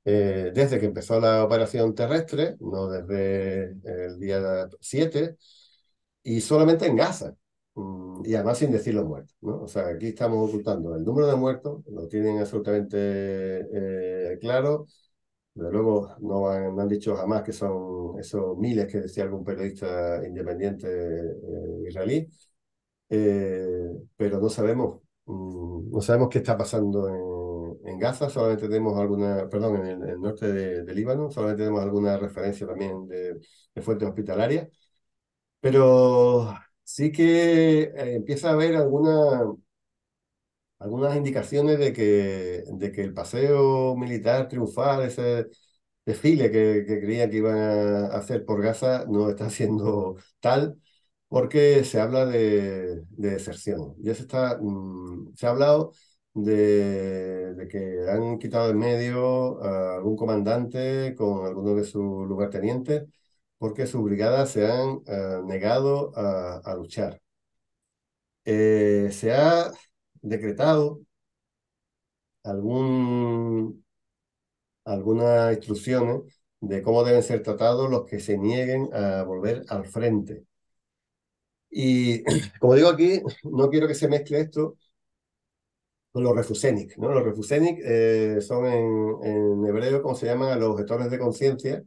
desde que empezó la operación terrestre, no desde el día 7, y solamente en Gaza. Y además sin decir los muertos, ¿no? O sea, aquí estamos ocultando el número de muertos, lo tienen absolutamente claro. Desde luego no han dicho jamás que son esos miles que decía algún periodista independiente israelí, pero no sabemos qué está pasando en Gaza, solamente tenemos alguna, perdón, en el norte de Líbano, solamente tenemos alguna referencia también de fuentes hospitalarias, pero sí que empieza a haber algunas indicaciones de que el paseo militar triunfal, ese desfile que creían que iban a hacer por Gaza, no está siendo tal, porque se habla de deserción. Ya se ha hablado de que han quitado en medio a algún comandante con algunos de sus lugartenientes, porque sus brigadas se han negado a luchar. Se ha decretado algún, algunas instrucciones de cómo deben ser tratados los que se nieguen a volver al frente. Y como digo aquí, no quiero que se mezcle esto con los refusénicos, ¿no? Los refusénicos son en hebreo, como se llaman, a los objetores de conciencia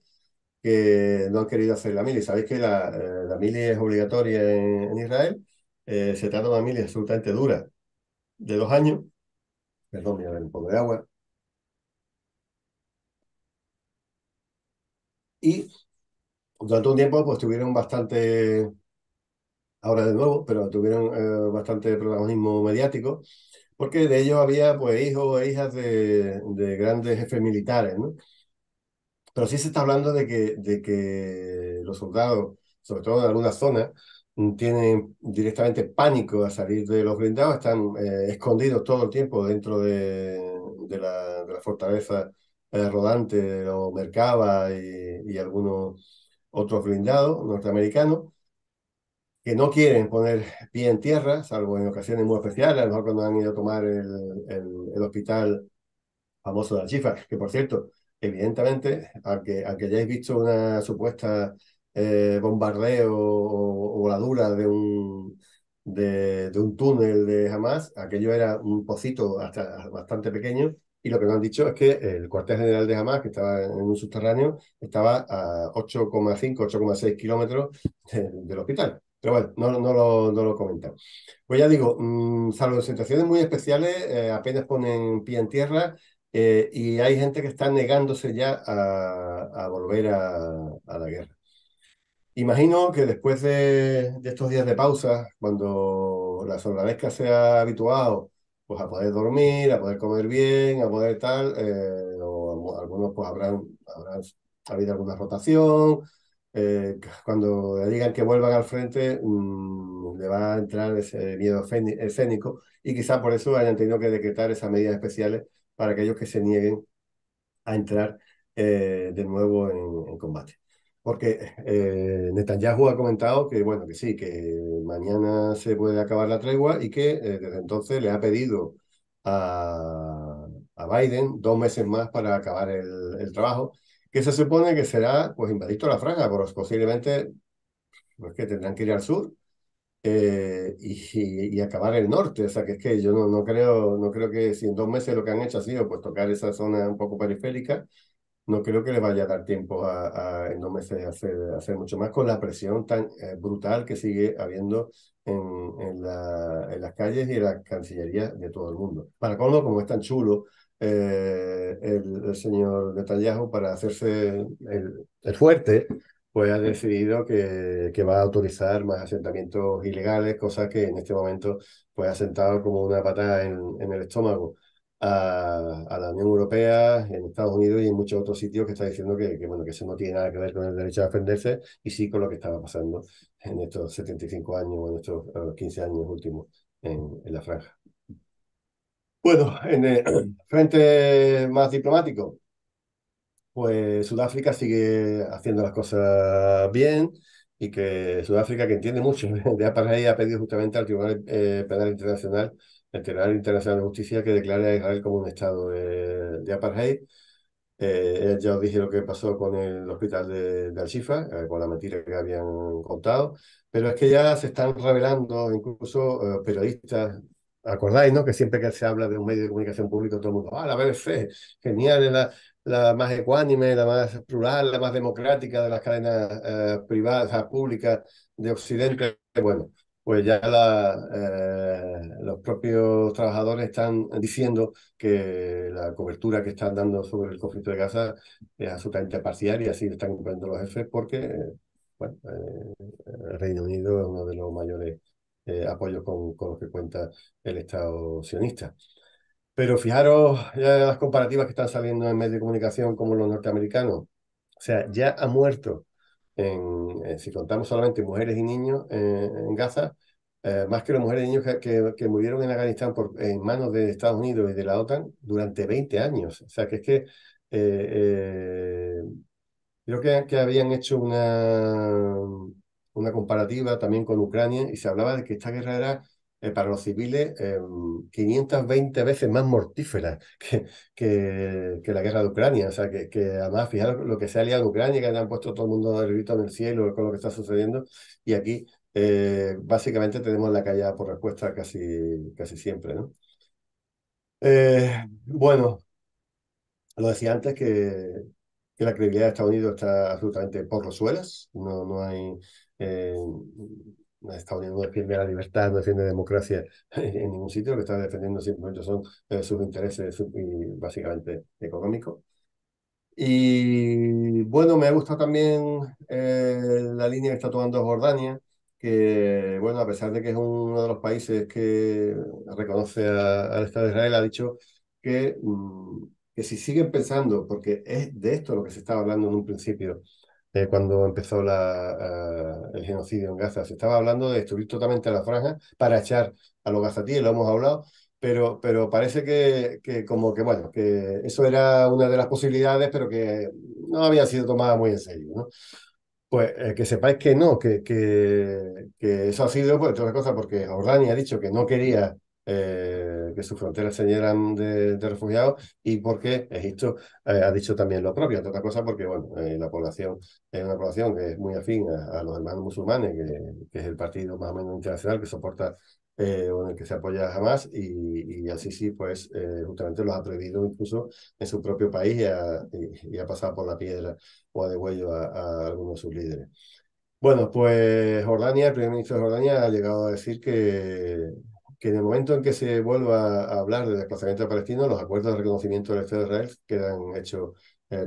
que no han querido hacer la mili. Sabéis que la mili es obligatoria en Israel. Se trata de una mili absolutamente dura, de 2 años. Perdón, voy a ver un poco de agua. Y durante un tiempo pues tuvieron bastante, ahora de nuevo, pero tuvieron bastante protagonismo mediático, porque de ellos había pues hijos e hijas de grandes jefes militares, ¿no? Pero sí se está hablando de que los soldados, sobre todo en algunas zonas, tienen directamente pánico a salir de los blindados, están escondidos todo el tiempo dentro de la fortaleza rodante de los Merkava y algunos otros blindados norteamericanos que no quieren poner pie en tierra, salvo en ocasiones muy especiales, a lo mejor cuando han ido a tomar el hospital famoso de la Chifa, que por cierto, evidentemente, aunque hayáis visto una supuesta bombardeo o voladura de un túnel de Hamas, aquello era un pocito hasta bastante pequeño, y lo que nos han dicho es que el cuartel general de Hamas, que estaba en un subterráneo, estaba a 8,5, 8,6 kilómetros del hospital. Pero bueno, no lo comentan. Pues ya digo, salvo en situaciones muy especiales, apenas ponen pie en tierra y hay gente que está negándose ya a volver a la guerra. Imagino que después de estos días de pausa, cuando la soldadesca se ha habituado pues, a poder dormir, a poder comer bien, a poder tal, o algunos pues habrán habido alguna rotación. Cuando le digan que vuelvan al frente, le va a entrar ese miedo escénico y quizá por eso hayan tenido que decretar esas medidas especiales para aquellos que se nieguen a entrar de nuevo en combate. Porque Netanyahu ha comentado que, bueno, que sí, que mañana se puede acabar la tregua y que desde entonces le ha pedido a, a Biden 2 meses más para acabar el trabajo, que se supone que será pues invadir toda la franja, pues posiblemente pues, que tendrán que ir al sur y acabar el norte. O sea, que es que yo no creo que si en 2 meses lo que han hecho ha sido pues tocar esa zona un poco periférica, no creo que le vaya a dar tiempo en 2 meses hacer mucho más con la presión tan brutal que sigue habiendo en las calles y en las cancillerías de todo el mundo. Para colmo, como es tan chulo el señor Netanyahu para hacerse el fuerte, pues ha decidido que va a autorizar más asentamientos ilegales, cosa que en este momento pues ha sentado como una patada en el estómago a la Unión Europea, en Estados Unidos y en muchos otros sitios que está diciendo bueno, que eso no tiene nada que ver con el derecho a defenderse y sí con lo que estaba pasando en estos 75 años o en estos 15 años últimos en la franja. Bueno, en el frente más diplomático, pues Sudáfrica sigue haciendo las cosas bien y que Sudáfrica, que entiende mucho de apartheid, ha pedido justamente al Tribunal Penal Internacional, el Tribunal Internacional de Justicia, que declare a Israel como un estado de apartheid. Ya os dije lo que pasó con el hospital de Al-Shifa, con la mentira que habían contado, pero es que ya se están revelando incluso periodistas. ¿Acordáis, no? Que siempre que se habla de un medio de comunicación público, todo el mundo, la BBC, genial, es la más ecuánime, la más plural, la más democrática de las cadenas privadas, o sea, públicas de Occidente. Bueno, pues ya los propios trabajadores están diciendo que la cobertura que están dando sobre el conflicto de Gaza es absolutamente parcial y así lo están cumpliendo los jefes porque, bueno, el Reino Unido es uno de los mayores apoyos con los que cuenta el Estado sionista. Pero fijaros ya las comparativas que están saliendo en medios de comunicación como los norteamericanos. O sea, ya ha muerto, si contamos solamente mujeres y niños en Gaza, más que las mujeres y niños que murieron en Afganistán en manos de Estados Unidos y de la OTAN durante 20 años. O sea, que es que creo que habían hecho una comparativa también con Ucrania y se hablaba de que esta guerra era para los civiles 520 veces más mortífera que la guerra de Ucrania. O sea, que además, fijaros lo que se ha liado en Ucrania, que han puesto todo el mundo el grito en el cielo con lo que está sucediendo. Y aquí, básicamente, tenemos la callada por respuesta casi siempre, ¿no? Bueno, lo decía antes que la credibilidad de Estados Unidos está absolutamente por los suelos. No hay. eh, Estados Unidos no defiende la libertad, no defiende la democracia en ningún sitio. Lo que está defendiendo simplemente son sus intereses y básicamente económicos. Y bueno, me gusta también la línea que está tomando Jordania, que bueno, a pesar de que es uno de los países que reconoce al Estado de Israel, ha dicho que si siguen pensando, porque es de esto lo que se estaba hablando en un principio, cuando empezó el genocidio en Gaza, se estaba hablando de destruir totalmente la franja para echar a los gazatíes, lo hemos hablado, pero parece que como que, bueno, que eso era una de las posibilidades, pero que no había sido tomada muy en serio, ¿no? Pues que sepáis que no, que eso ha sido, pues, otra cosa, porque Jordania ha dicho que no quería que sus fronteras se llenaran de refugiados y porque Egipto ha dicho también lo propio, entre otra cosa porque, bueno, la población es una población que es muy afín a los hermanos musulmanes, que es el partido más o menos internacional que soporta o en el que se apoya a Hamas y al Sisi, pues, justamente los ha prohibido incluso en su propio país y ha pasado por la piedra o de huello a algunos de sus líderes. Bueno, pues Jordania, el primer ministro de Jordania ha llegado a decir que en el momento en que se vuelva a hablar de desplazamiento de palestinos, los acuerdos de reconocimiento del Estado de Israel quedan hechos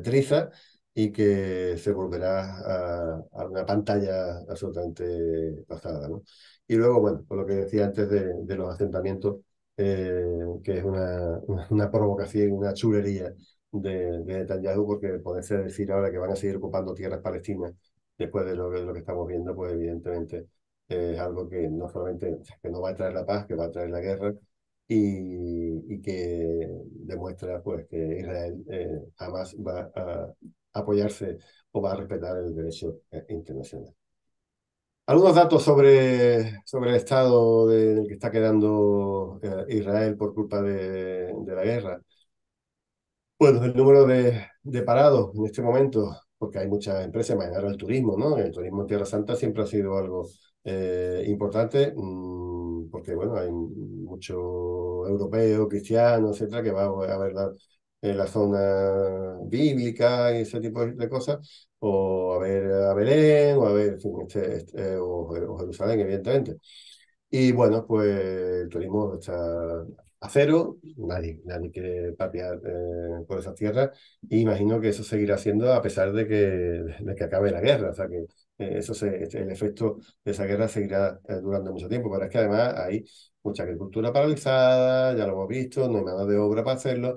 triza y que se volverá a una pantalla absolutamente pasada, ¿no? Y luego, bueno, por lo que decía antes de los asentamientos, que es una provocación, una chulería de Netanyahu, porque poderse decir ahora que van a seguir ocupando tierras palestinas después de lo que estamos viendo, pues evidentemente es algo que no solamente que no va a traer la paz, que va a traer la guerra y que demuestra pues que Israel jamás va a apoyarse o va a respetar el derecho internacional. Algunos datos sobre el estado en el que está quedando Israel por culpa de la guerra. Bueno, el número de parados en este momento, porque hay muchas empresas, imaginaros el turismo, ¿no? El turismo en Tierra Santa siempre ha sido algo importante, porque, bueno, hay muchos europeos, cristianos, etcétera, que van a ver la zona bíblica y ese tipo de cosas, o a ver a Belén, o a ver, en fin, o Jerusalén, evidentemente. Y bueno, pues el turismo está a cero, nadie quiere papear por esas tierras, y imagino que eso seguirá siendo a pesar de que acabe la guerra, o sea que el efecto de esa guerra seguirá durando mucho tiempo, pero es que además hay mucha agricultura paralizada, ya lo hemos visto, no hay mano de obra para hacerlo.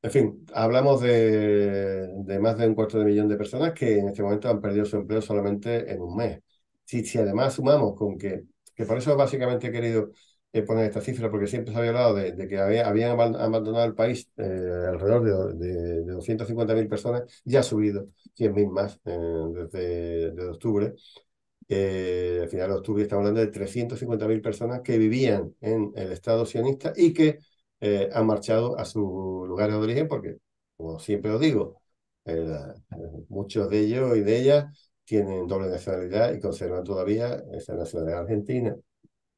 En fin, hablamos de más de 250.000 de personas que en este momento han perdido su empleo solamente en un mes. Si además sumamos con que por eso básicamente he querido poner esta cifra, porque siempre se había hablado de que habían abandonado el país alrededor de 250.000 personas, ya ha subido 100.000 más desde octubre. Al final de octubre estamos hablando de 350.000 personas que vivían en el Estado sionista y que han marchado a sus lugares de origen, porque, como siempre os digo, muchos de ellos y de ellas tienen doble nacionalidad y conservan todavía esa nacionalidad argentina,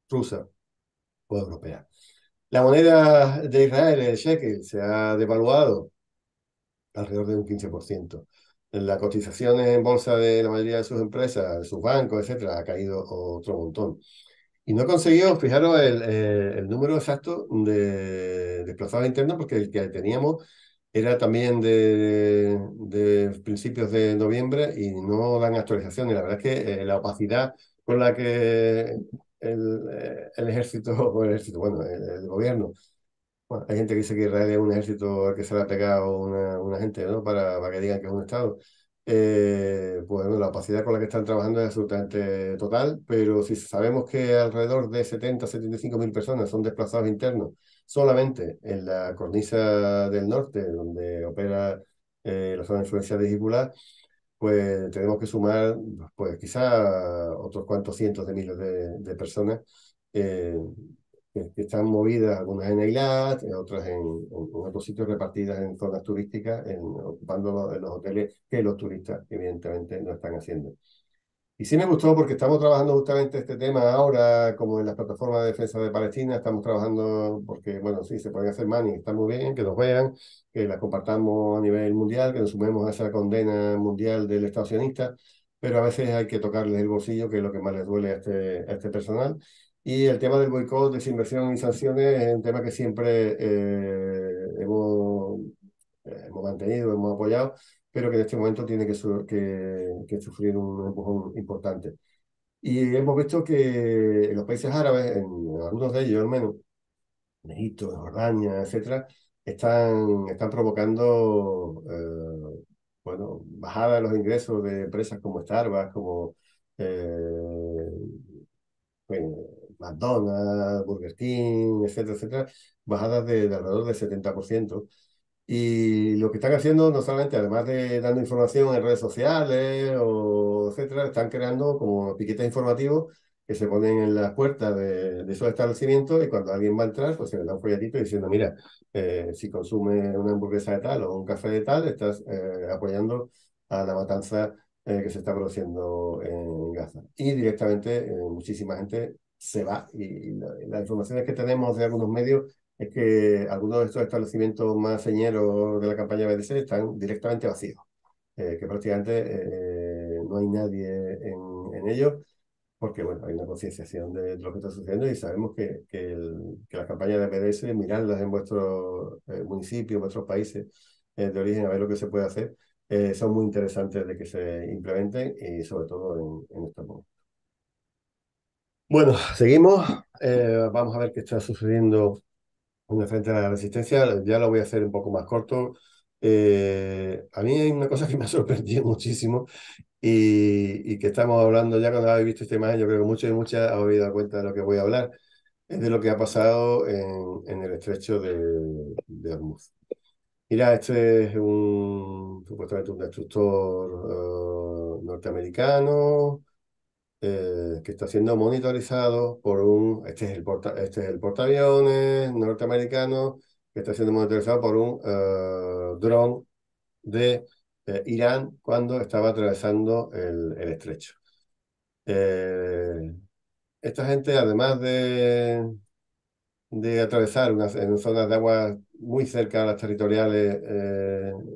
rusa o europea. La moneda de Israel, el shekel, se ha devaluado alrededor de un 15%. La cotización en bolsa de la mayoría de sus empresas, de sus bancos, etcétera, ha caído otro montón. Y no he conseguido, fijaros, el número exacto de desplazados internos, porque el que teníamos era también de principios de noviembre y no dan actualizaciones. La verdad es que la opacidad con la que el ejército, o el ejército, bueno, el gobierno, bueno, hay gente que dice que Israel es un ejército al que se le ha pegado una gente, ¿no? Para que digan que es un Estado. Pues bueno, la opacidad con la que están trabajando es absolutamente total, pero si sabemos que alrededor de 70 o 75.000 personas son desplazados internos solamente en la cornisa del norte, donde opera la zona de influencia de Hezbollah, pues tenemos que sumar, pues quizá otros cuantos cientos de miles de personas eh, que están movidas, algunas en Eilat, otras en otros sitios repartidas en zonas turísticas, ocupando los hoteles que los turistas evidentemente no están haciendo. Y sí me gustó porque estamos trabajando justamente este tema ahora, como en las plataformas de defensa de Palestina, estamos trabajando porque, bueno, sí, se pueden hacer money, está muy bien, que nos vean, que la compartamos a nivel mundial, que nos sumemos a esa condena mundial del Estado sionista, pero a veces hay que tocarles el bolsillo, que es lo que más les duele a este personal. Y el tema del boicot, desinversión y sanciones es un tema que siempre hemos mantenido, hemos apoyado, pero que en este momento tiene que sufrir un empujón importante. Y hemos visto que en los países árabes, en algunos de ellos al menos, en Egipto, en Jordania, etcétera, están provocando bueno, bajada de los ingresos de empresas como Starbucks, como eh, bueno, McDonald's, Burger King, etcétera, etcétera, bajadas de alrededor del 70%. Y lo que están haciendo, no solamente, además de dando información en redes sociales o etcétera, están creando como piquetes informativos que se ponen en las puertas de esos establecimientos, y cuando alguien va a entrar, pues se le da un folletito diciendo, mira, si consume una hamburguesa de tal o un café de tal, estás apoyando a la matanza que se está produciendo en Gaza. Y directamente muchísima gente se va. Y las informaciones que tenemos de algunos medios es que algunos de estos establecimientos más señeros de la campaña BDC están directamente vacíos, que prácticamente no hay nadie en ellos, porque bueno, hay una concienciación de lo que está sucediendo, y sabemos que las campañas de BDS, mirarlas en vuestros municipios, en vuestros países de origen, a ver lo que se puede hacer, son muy interesantes de que se implementen, y sobre todo en estos momentos. Bueno, seguimos. Vamos a ver qué está sucediendo en el frente de la resistencia. Ya lo voy a hacer un poco más corto. A mí hay una cosa que me ha sorprendido muchísimo, y que estamos hablando ya cuando habéis visto esta imagen. Yo creo que muchos y muchas habéis dado cuenta de lo que voy a hablar. Es de lo que ha pasado en el estrecho de Hormuz. Mira, este es supuestamente un destructor norteamericano que está siendo monitorizado por este es el portaaviones norteamericano, que está siendo monitorizado por un dron de Irán cuando estaba atravesando el estrecho. Eh, Esta gente, además de atravesar en zonas de agua muy cerca a las territoriales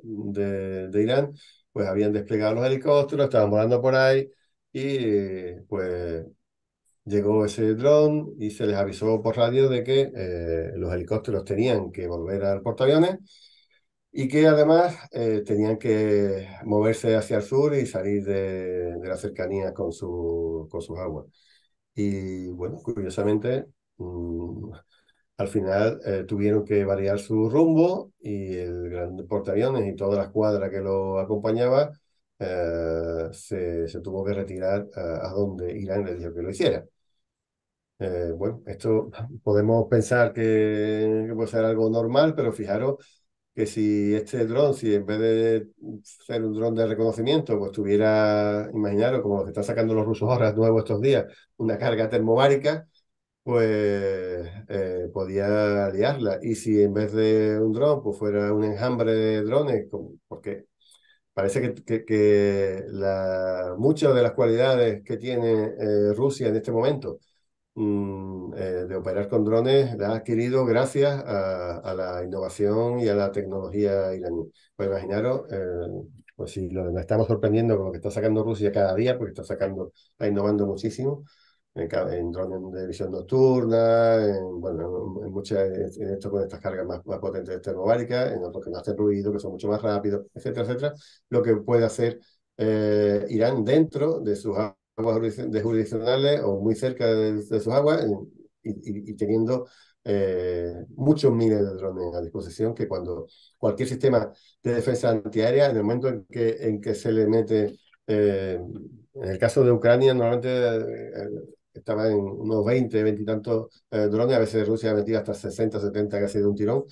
de Irán, pues habían desplegado los helicópteros, estaban volando por ahí y pues llegó ese dron y se les avisó por radio de que los helicópteros tenían que volver al portaaviones y que además tenían que moverse hacia el sur y salir de las cercanías con sus aguas. Y bueno, curiosamente, al final tuvieron que variar su rumbo y el gran portaaviones y toda la escuadra que lo acompañaba se tuvo que retirar a donde Irán le dijo que lo hiciera. Bueno, esto podemos pensar que puede ser algo normal, pero fijaros que si este dron, si en vez de ser un dron de reconocimiento, pues tuviera, imaginaros, como los que están sacando los rusos ahora nuevos estos días, una carga termobárica, pues podía liarla. Y si en vez de un dron, pues fuera un enjambre de drones, porque parece que muchas de las cualidades que tiene Rusia en este momento de operar con drones la ha adquirido gracias a la innovación y a la tecnología iraní. Pues imaginaros, pues si nos estamos sorprendiendo con lo que está sacando Rusia cada día, porque está innovando muchísimo en drones de visión nocturna, bueno, en esto con estas cargas más potentes termobáricas, en otros que no hacen ruido, que son mucho más rápidos, etcétera, etcétera. Lo que puede hacer Irán dentro de sus aguas jurisdiccionales o muy cerca de sus aguas y teniendo muchos miles de drones a disposición que cuando cualquier sistema de defensa antiaérea, en el momento en que se le mete, en el caso de Ucrania, normalmente estaba en unos 20 y tantos drones, a veces Rusia ha metido hasta 60, 70 casi de un tirón,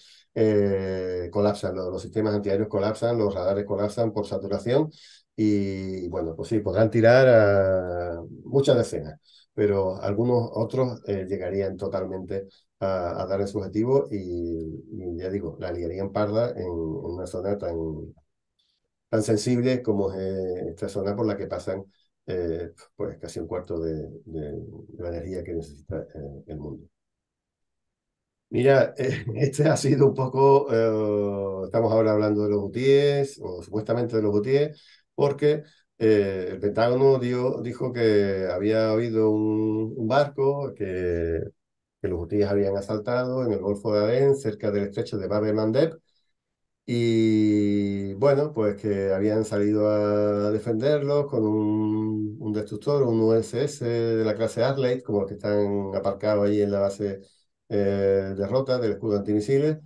colapsan, los sistemas antiaéreos colapsan, los radares colapsan por saturación y bueno, pues sí, podrán tirar a muchas decenas, pero algunos otros llegarían totalmente a dar en su objetivo y ya digo, la liarían parda en una zona tan sensible como es esta zona por la que pasan pues casi un cuarto de la energía que necesita el mundo. Mira, este ha sido un poco, estamos ahora hablando de los hutíes, o supuestamente de los hutíes, porque el Pentágono dijo que había habido un barco que los hutíes habían asaltado en el Golfo de Adén, cerca del estrecho de Bab el-Mandeb, y bueno, pues que habían salido a defenderlos con un destructor, un USS de la clase Arleigh, como los que están aparcados ahí en la base de Rota del escudo antimisiles,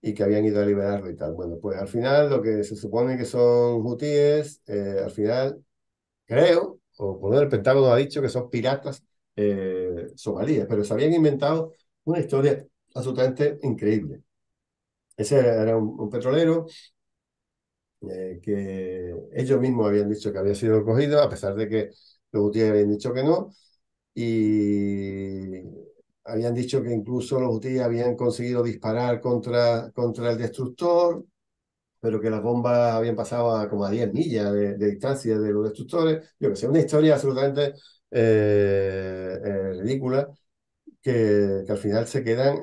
y que habían ido a liberarlo y tal. Bueno, pues al final lo que se supone que son hutíes, al final creo, o por lo menos el Pentágono ha dicho que son piratas somalíes, pero se habían inventado una historia absolutamente increíble. Ese era un petrolero que ellos mismos habían dicho que había sido cogido, a pesar de que los hutíes habían dicho que no, y habían dicho que incluso los hutíes habían conseguido disparar contra el destructor, pero que las bombas habían pasado como a 10 millas de distancia de los destructores. Yo que sé, una historia absolutamente ridícula que al final se quedan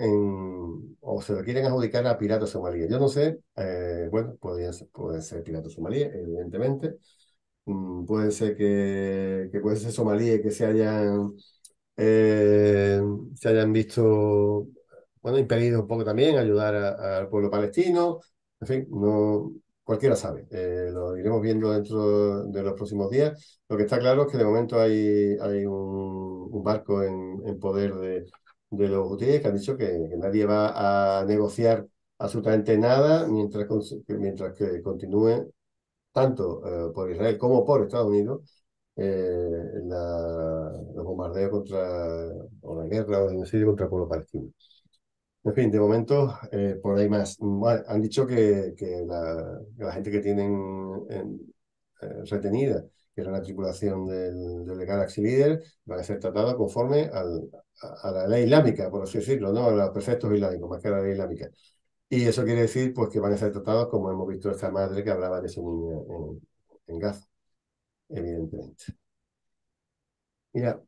o se lo quieren adjudicar a piratas somalíes. Yo no sé, bueno, pueden ser piratas somalíes, evidentemente. Pueden ser que pueden ser somalíes que eh, se hayan visto, bueno, impedidos un poco también ayudar al pueblo palestino. En fin, no, cualquiera sabe. Lo iremos viendo dentro de los próximos días. Lo que está claro es que de momento hay un barco en poder de los hutíes que han dicho que nadie va a negociar absolutamente nada mientras que continúe tanto por Israel como por Estados Unidos los bombardeos o la guerra o el genocidio contra el pueblo palestino. En fin, de momento, por ahí más. Bueno, han dicho que la gente que tienen retenida, que era la tripulación del Galaxy Leader, van a ser tratados conforme a la ley islámica, por así decirlo, ¿no? A los preceptos islámicos, más que a la ley islámica. Y eso quiere decir pues, que van a ser tratados como hemos visto esta madre que hablaba de su niña en Gaza, evidentemente. Mira,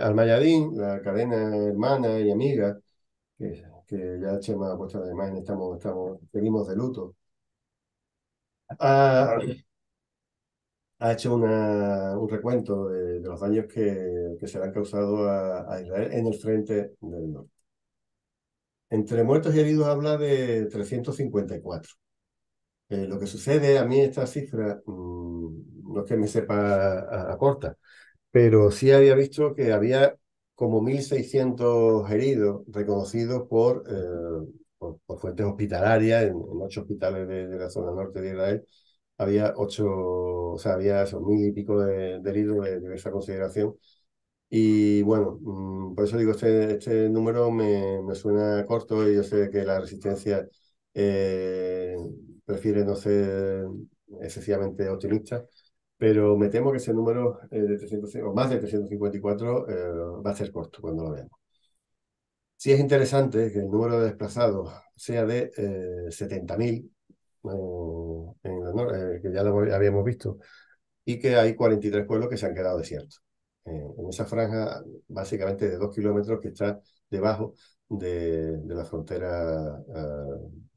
Almayadín, la cadena hermana y amiga, que ya Chema ha puesto la imagen, seguimos de luto, ha, ha hecho un recuento de los daños que se le han causado a Israel en el frente del norte. Entre muertos y heridos habla de 354. Lo que sucede, a mí esta cifra, no es que me sepa a corta, pero sí había visto que había como 1.600 heridos reconocidos por fuentes hospitalarias en 8 hospitales de la zona norte de Israel. Había o sea, había esos 1.000 y pico de heridos de esa consideración. Y bueno, por eso digo, este número me suena corto y yo sé que la resistencia eh, prefiere no ser excesivamente optimista, pero me temo que ese número de 300, o más de 354 va a ser corto cuando lo veamos. Sí es interesante que el número de desplazados sea de 70.000, que ya lo habíamos visto, y que hay 43 pueblos que se han quedado desiertos. En esa franja básicamente de 2 kilómetros que está debajo de la frontera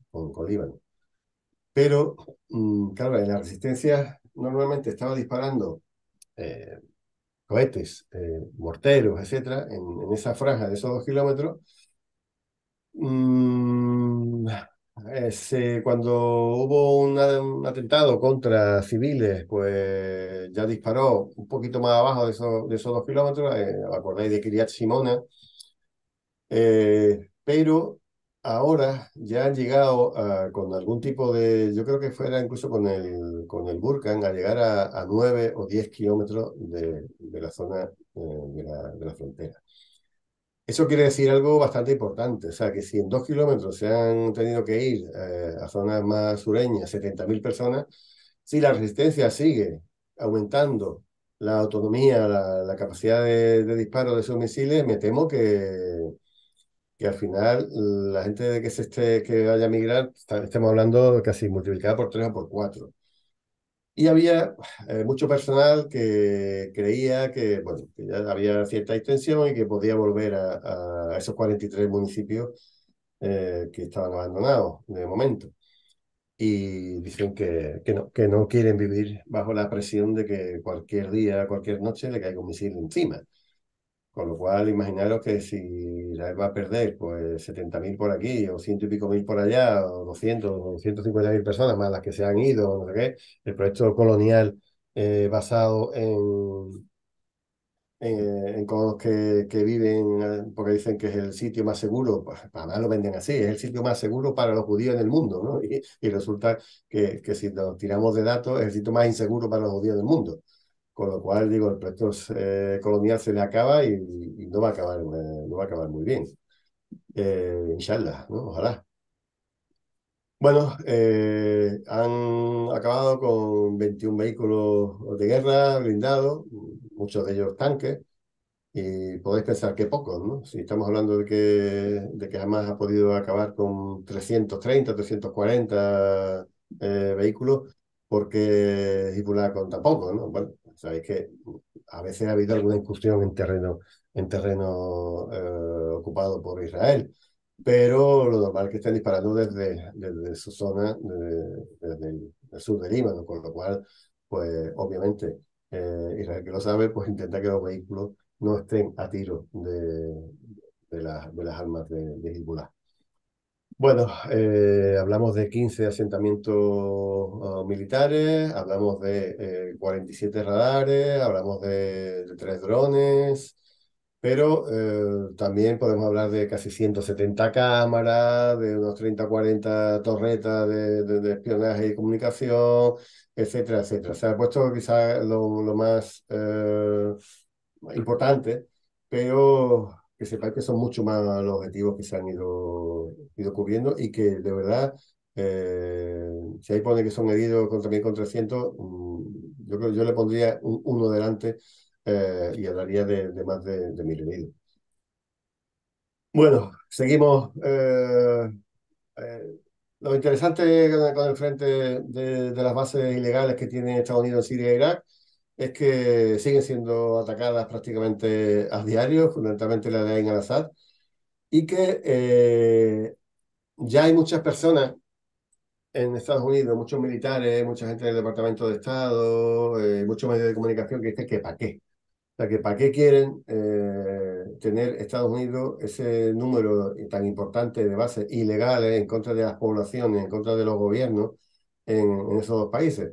con Líbano. Pero, claro, en la resistencia normalmente estaba disparando eh, cohetes, morteros, etcétera, en esa franja de esos 2 kilómetros. Mm, Cuando hubo un atentado contra civiles, pues ya disparó un poquito más abajo de esos 2 kilómetros. Acordáis de Kiryat Shimona. Pero ahora ya han llegado con algún tipo de, yo creo que fuera incluso con el Burkan, a llegar a 9 o 10 kilómetros de la zona de la frontera. Eso quiere decir algo bastante importante, o sea, que si en 2 kilómetros se han tenido que ir a zonas más sureñas 70.000 personas, si la resistencia sigue aumentando la autonomía, la capacidad de disparo de esos misiles, me temo que al final la gente de que vaya a migrar, estemos hablando casi multiplicada por 3 o por 4. Y había mucho personal que creía que, bueno, que ya había cierta extensión y que podía volver a esos 43 municipios que estaban abandonados de momento. Y dicen que no quieren vivir bajo la presión de que cualquier día, cualquier noche le caiga un misil encima. Con lo cual, imaginaros que si Israel va a perder pues 70.000 por aquí, o ciento y pico mil por allá, o 200 o 150.000 personas más las que se han ido, no sé qué, el proyecto colonial basado en colonos que viven, porque dicen que es el sitio más seguro, pues además lo venden así, es el sitio más seguro para los judíos en el mundo, ¿no? Y resulta que si nos tiramos de datos, es el sitio más inseguro para los judíos del mundo. Con lo cual, digo, el proyecto colonial se le acaba y no va a acabar muy bien. Inshallah, ¿no? Ojalá. Bueno, han acabado con 21 vehículos de guerra blindados, muchos de ellos tanques, y podéis pensar que pocos, ¿no? Si estamos hablando de que jamás ha podido acabar con 330, 340 vehículos, porque Hezbollah con tampoco, ¿no? Bueno, sabéis que a veces ha habido alguna incursión en terreno ocupado por Israel, pero lo normal es que estén disparando desde su zona, desde el sur del Líbano, con lo cual, pues obviamente, Israel que lo sabe, pues intenta que los vehículos no estén a tiro de las armas de Hezbollah. Bueno, hablamos de 15 asentamientos militares, hablamos de 47 radares, hablamos de 3 drones, pero también podemos hablar de casi 170 cámaras, de unos 30 o 40 torretas de espionaje y comunicación, etcétera, etcétera. Se ha puesto quizás lo más importante, pero que sepáis que son mucho más los objetivos que se han ido cubriendo y que de verdad, si ahí pone que son heridos también con 300, yo creo que yo le pondría un 1 delante y hablaría de más de 1.000 heridos. Bueno, seguimos. Lo interesante con el frente de las bases ilegales que tiene Estados Unidos en Siria e Irak es que siguen siendo atacadas prácticamente a diario, fundamentalmente la de Ain al-Assad, y que ya hay muchas personas en Estados Unidos, muchos militares, mucha gente del Departamento de Estado, muchos medios de comunicación que dicen que para qué. O sea, que para qué quieren tener Estados Unidos ese número tan importante de bases ilegales en contra de las poblaciones, en contra de los gobiernos en esos dos países.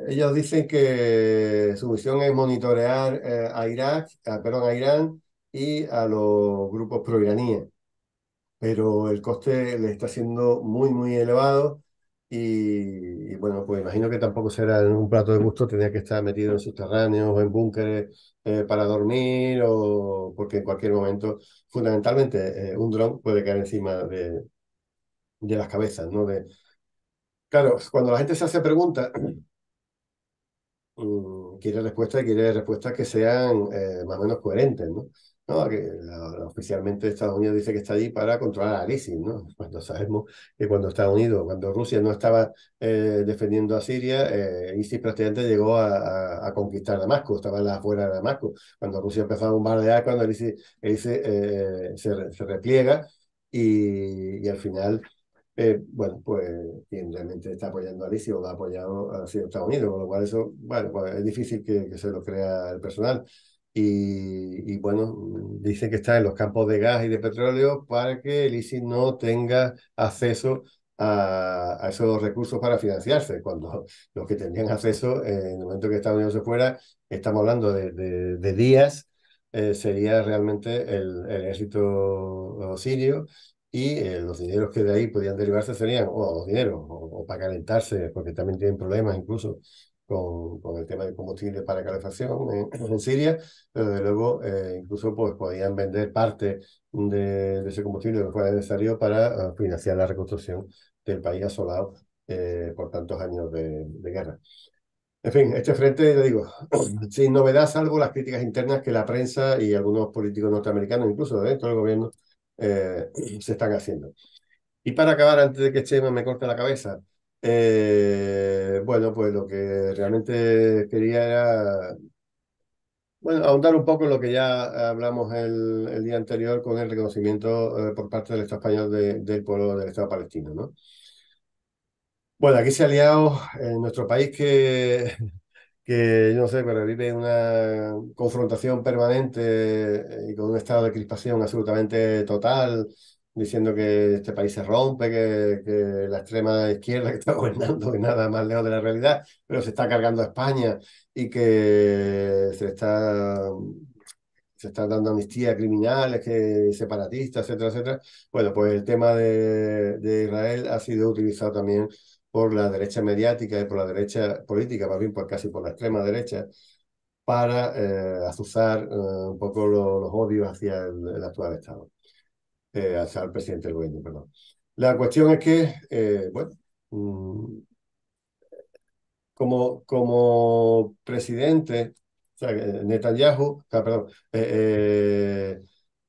Ellos dicen que su misión es monitorear a Irak, perdón, a Irán y a los grupos proiraníes, pero el coste le está siendo muy, muy elevado y, bueno, pues imagino que tampoco será en un plato de gusto tener que estar metido en subterráneos o en búnkeres para dormir o porque en cualquier momento, fundamentalmente, un dron puede caer encima de las cabezas, ¿no? Claro, cuando la gente se hace preguntas, quiere respuestas que sean más o menos coherentes, ¿no? No, que oficialmente Estados Unidos dice que está allí para controlar al ISIS, ¿no? Cuando sabemos que cuando Estados Unidos, cuando Rusia no estaba defendiendo a Siria, ISIS prácticamente llegó a conquistar Damasco, estaba en las afueras de Damasco. Cuando Rusia empezó a bombardear, cuando el ISIS se repliega y al final bueno, pues quien realmente está apoyando a Alicia o lo ha apoyado ha sido Estados Unidos, con lo cual eso, bueno, pues es difícil que se lo crea el personal. Bueno, dicen que está en los campos de gas y de petróleo para que el ISIS no tenga acceso a esos recursos para financiarse, cuando los que tendrían acceso en el momento que Estados Unidos se fuera, estamos hablando de días, sería realmente el ejército sirio y los dineros que de ahí podían derivarse serían, o los dineros, o para calentarse, porque también tienen problemas incluso con el tema del combustible para calefacción en Siria, pero de luego incluso pues podían vender parte de ese combustible que fuera necesario para financiar la reconstrucción del país asolado por tantos años de guerra. En fin, este frente, le digo, sin novedad, salvo las críticas internas que la prensa y algunos políticos norteamericanos, incluso dentro del gobierno, eh, se están haciendo. Y para acabar, antes de que Chema me corte la cabeza, bueno, pues lo que realmente quería era, bueno, ahondar un poco en lo que ya hablamos el día anterior con el reconocimiento por parte del Estado español del pueblo del Estado palestino, ¿no? Bueno, aquí se ha liado en nuestro país que yo no sé, pero vive una confrontación permanente y con un estado de crispación absolutamente total, diciendo que este país se rompe, que la extrema izquierda que está gobernando es nada más lejos de la realidad, pero se está cargando a España y que se está dando amnistía a criminales, que separatistas, etcétera, etcétera. Bueno, pues el tema de Israel ha sido utilizado también por la derecha mediática y por la derecha política, más bien por casi por la extrema derecha, para azuzar un poco los odios hacia el actual Estado, hacia el presidente del gobierno, perdón. La cuestión es que, bueno, mm, como presidente, o sea, Netanyahu, o sea, perdón,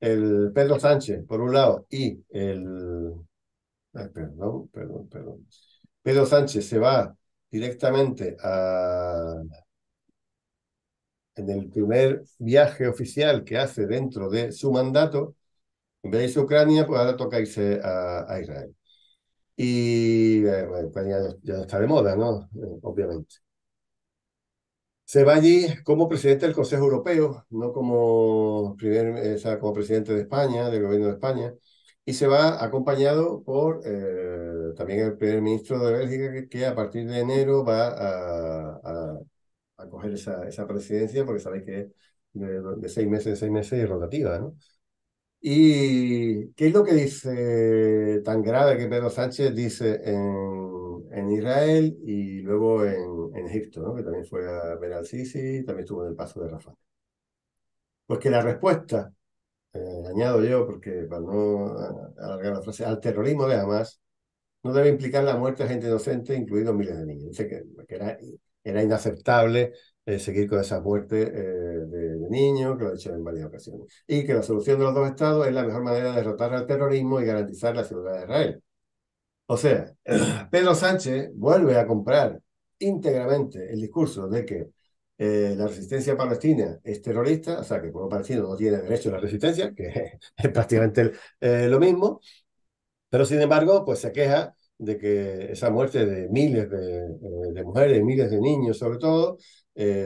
el Pedro Sánchez, por un lado, y perdón. Pedro Sánchez se va directamente en el primer viaje oficial que hace dentro de su mandato, en vez de irse a Ucrania, pues ahora toca irse a Israel. Y bueno, Ucrania ya no está de moda, ¿no? Obviamente. Se va allí como presidente del Consejo Europeo, no o sea, como presidente de España, del gobierno de España, y se va acompañado por también el primer ministro de Bélgica, que a partir de enero va a coger esa presidencia, porque sabéis que es de 6 meses en 6 meses y rotativa, ¿no? ¿Y qué es lo que dice tan grave que Pedro Sánchez dice en Israel y luego en Egipto, ¿no? Que también fue a ver al Sisi, también estuvo en el Paso de Rafah? Pues que la respuesta, añado yo, porque para no alargar la frase, al terrorismo de Hamas no debe implicar la muerte de gente inocente, incluidos miles de niños. Dice que era inaceptable seguir con esa muerte de niños, que lo ha hecho en varias ocasiones. Y que la solución de los dos estados es la mejor manera de derrotar al terrorismo y garantizar la seguridad de Israel. O sea, Pedro Sánchez vuelve a comprar íntegramente el discurso de que la resistencia palestina es terrorista, o sea, que el pueblo palestino no tiene derecho a la resistencia, que es prácticamente lo mismo, pero sin embargo, pues se queja de que esa muerte de miles de mujeres, miles de niños sobre todo,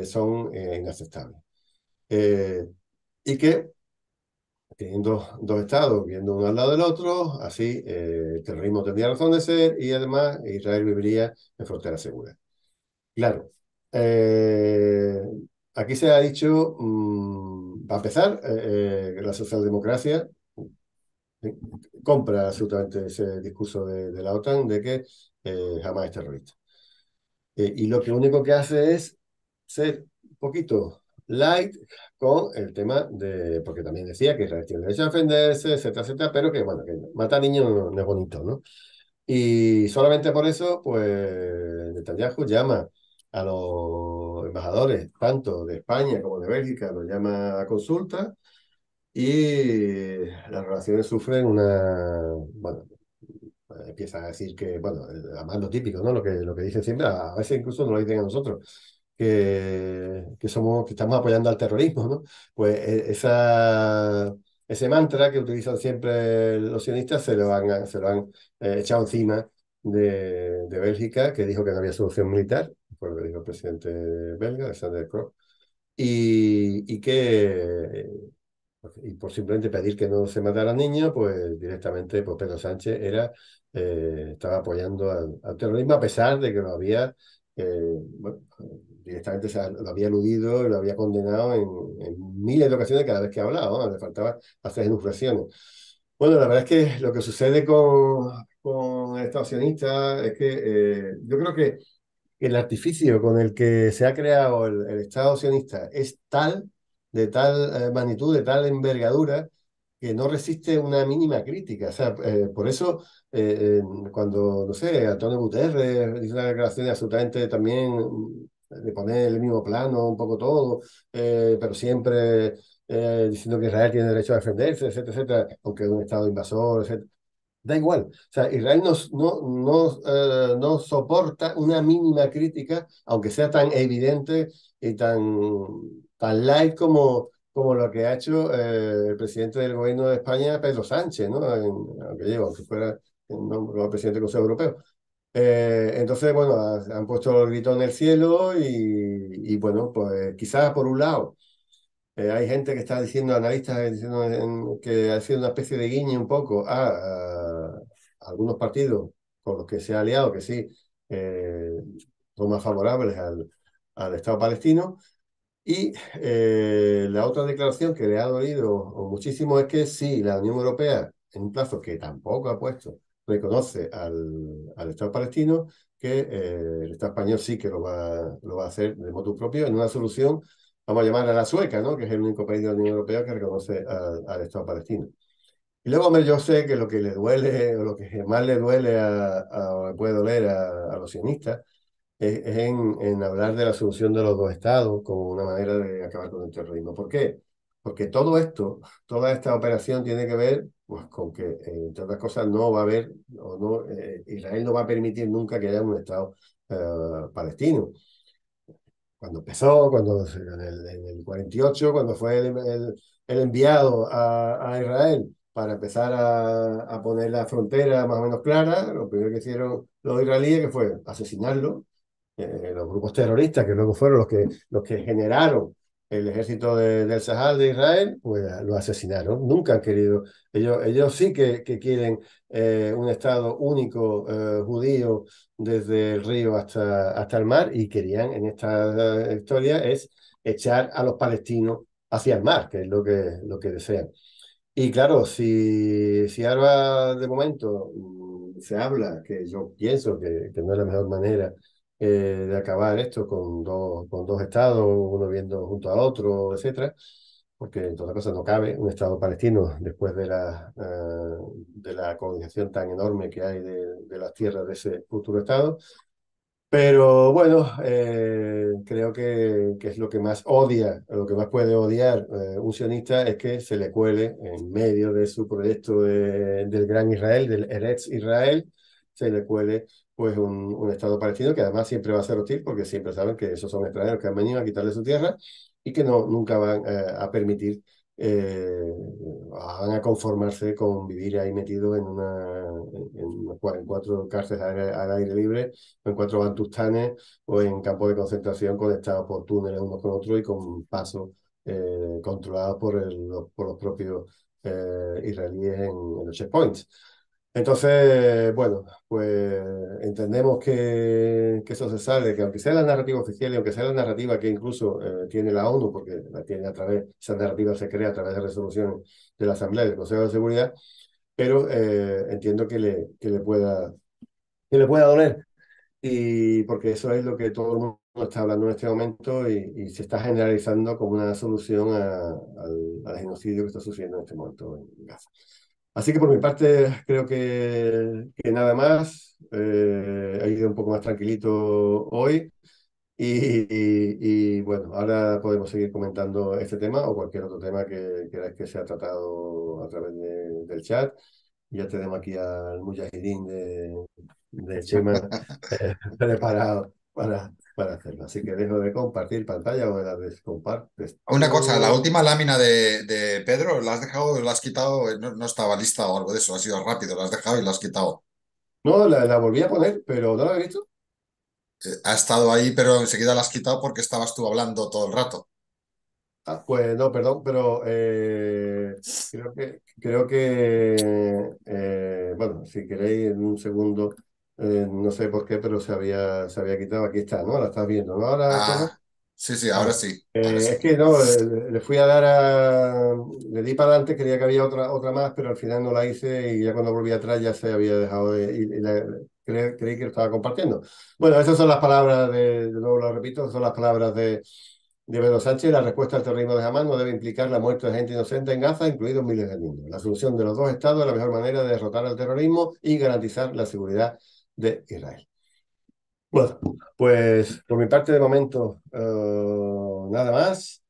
son inaceptables. Eh, y que teniendo dos estados viendo uno al lado del otro, así el terrorismo tendría razón de ser y además Israel viviría en frontera segura. Claro, eh, aquí se ha dicho, para empezar, la socialdemocracia eh, compra absolutamente ese discurso de la OTAN de que jamás es terrorista. Y lo que único que hace es ser un poquito light con el tema de, porque también decía que Israel tiene derecho a defenderse, etcétera, etcétera, pero que, bueno, que matar niños no es bonito, ¿no? Y solamente por eso, pues Netanyahu llama a los embajadores, tanto de España como de Bélgica, los llama a consulta y las relaciones sufren una, bueno, empieza a decir que, bueno, además lo típico, ¿no? Lo que dicen siempre, a veces incluso no lo dicen a nosotros, que somos, que estamos apoyando al terrorismo, ¿no? Pues ese mantra que utilizan siempre los sionistas se lo han echado encima de Bélgica, que dijo que no había solución militar, fue lo que dijo el presidente belga, Alexander Croo, y que y por simplemente pedir que no se mataran niños, pues directamente pues Pedro Sánchez estaba apoyando al terrorismo a pesar de que lo había, bueno, directamente lo había eludido, lo había condenado en miles de ocasiones cada vez que hablaba, ¿no? Le faltaba hacer enunciaciones. Bueno, la verdad es que lo que sucede con el Estado sionista es que yo creo que el artificio con el que se ha creado el Estado sionista es tal, de tal magnitud, de tal envergadura, que no resiste una mínima crítica. O sea, por eso, cuando, no sé, Antonio Guterres dice una declaración absolutamente también de poner el mismo plano, un poco todo, pero siempre diciendo que Israel tiene derecho a defenderse, etcétera, etcétera, aunque es un Estado invasor, etcétera. Da igual. O sea, Israel no soporta una mínima crítica, aunque sea tan evidente y tan light como lo que ha hecho el presidente del gobierno de España, Pedro Sánchez, ¿no? Aunque fuera no el presidente del Consejo Europeo. Entonces, bueno, han puesto el grito en el cielo y bueno, pues quizás por un lado. Hay gente que está diciendo, analistas diciendo que ha sido una especie de guiño un poco a algunos partidos con los que se ha aliado, que sí, eh, son más favorables al Estado palestino. Y la otra declaración que le ha dolido muchísimo es que sí, la Unión Europea, en un plazo que tampoco ha puesto, reconoce al Estado palestino, que el Estado español sí que lo va a hacer de motu propio en una solución, vamos a llamar a la sueca, ¿no? Que es el único país de la Unión Europea que reconoce al Estado palestino. Y luego, hombre, yo sé que lo que le duele, o lo que más le duele o puede doler a los sionistas, es en hablar de la solución de los dos estados como una manera de acabar con el terrorismo. ¿Por qué? Porque todo esto, toda esta operación tiene que ver pues, con que, entre otras cosas, no va a haber, o no, Israel no va a permitir nunca que haya un estado palestino. Cuando empezó, en el 48, cuando fue el enviado a Israel para empezar a poner la frontera más o menos clara, lo primero que hicieron los israelíes que fue asesinarlo, los grupos terroristas, que luego fueron los que generaron el ejército del Sahel de Israel, pues lo asesinaron. Nunca han querido. Ellos sí que quieren un Estado único judío desde el río hasta el mar y querían en esta historia es echar a los palestinos hacia el mar, que es lo que desean. Y claro, si ahora de momento se habla, que yo pienso que no es la mejor manera de acabar esto con dos estados, uno viendo junto a otro, etcétera, porque en todas cosas no cabe un estado palestino después de la colonización tan enorme que hay de las tierras de ese futuro estado. Pero bueno, creo que es lo que más odia, lo que más puede odiar un sionista es que se le cuele en medio de su proyecto del Gran Israel, del Eretz Israel, se le cuele pues un Estado palestino que además siempre va a ser hostil porque siempre saben que esos son extranjeros que han venido a quitarle su tierra y que no, nunca van a permitir, van a conformarse con vivir ahí metidos en cuatro cárceles al aire libre, o en cuatro bantustanes o en campos de concentración conectados por túneles unos con otros y con pasos controlados por los propios israelíes en los checkpoints. Entonces, bueno, pues entendemos que eso se sale, que aunque sea la narrativa oficial y aunque sea la narrativa que incluso tiene la ONU, porque la tiene a través, esa narrativa se crea a través de resoluciones de la Asamblea y del Consejo de Seguridad, pero entiendo que le pueda doler, y porque eso es lo que todo el mundo está hablando en este momento y se está generalizando como una solución al genocidio que está sucediendo en este momento en Gaza. Así que por mi parte creo que nada más. He ido un poco más tranquilito hoy bueno, ahora podemos seguir comentando este tema o cualquier otro tema que queráis que sea tratado a través del chat. Ya tenemos aquí al mujahidín de Chema preparado para hacerlo. Así que dejo de compartir pantalla o de la descompartes Una cosa, la tú. última lámina de Pedro, ¿la has dejado, la has quitado? No, no estaba lista o algo de eso, ha sido rápido, la has dejado y la has quitado. No, la volví a poner, pero ¿no la he visto? Ha estado ahí, pero enseguida la has quitado porque estabas tú hablando todo el rato. Ah, pues no, perdón, pero creo que bueno, si queréis en un segundo, no sé por qué, pero se había quitado. Aquí está, ¿no? La estás viendo, ¿no? Ahora, Chema. Ah, sí, sí, ahora Vale. sí, ahora Es sí. que no, le fui a dar le di para adelante, creía que había otra más, pero al final no la hice y ya cuando volví atrás ya se había dejado creí que lo estaba compartiendo. Bueno, esas son las palabras de nuevo lo repito, son las palabras de Pedro Sánchez. La respuesta al terrorismo de Hamas no debe implicar la muerte de gente inocente en Gaza, incluidos miles de niños. La solución de los dos estados es la mejor manera de derrotar al terrorismo y garantizar la seguridad de Israel. Bueno, pues por mi parte de momento nada más.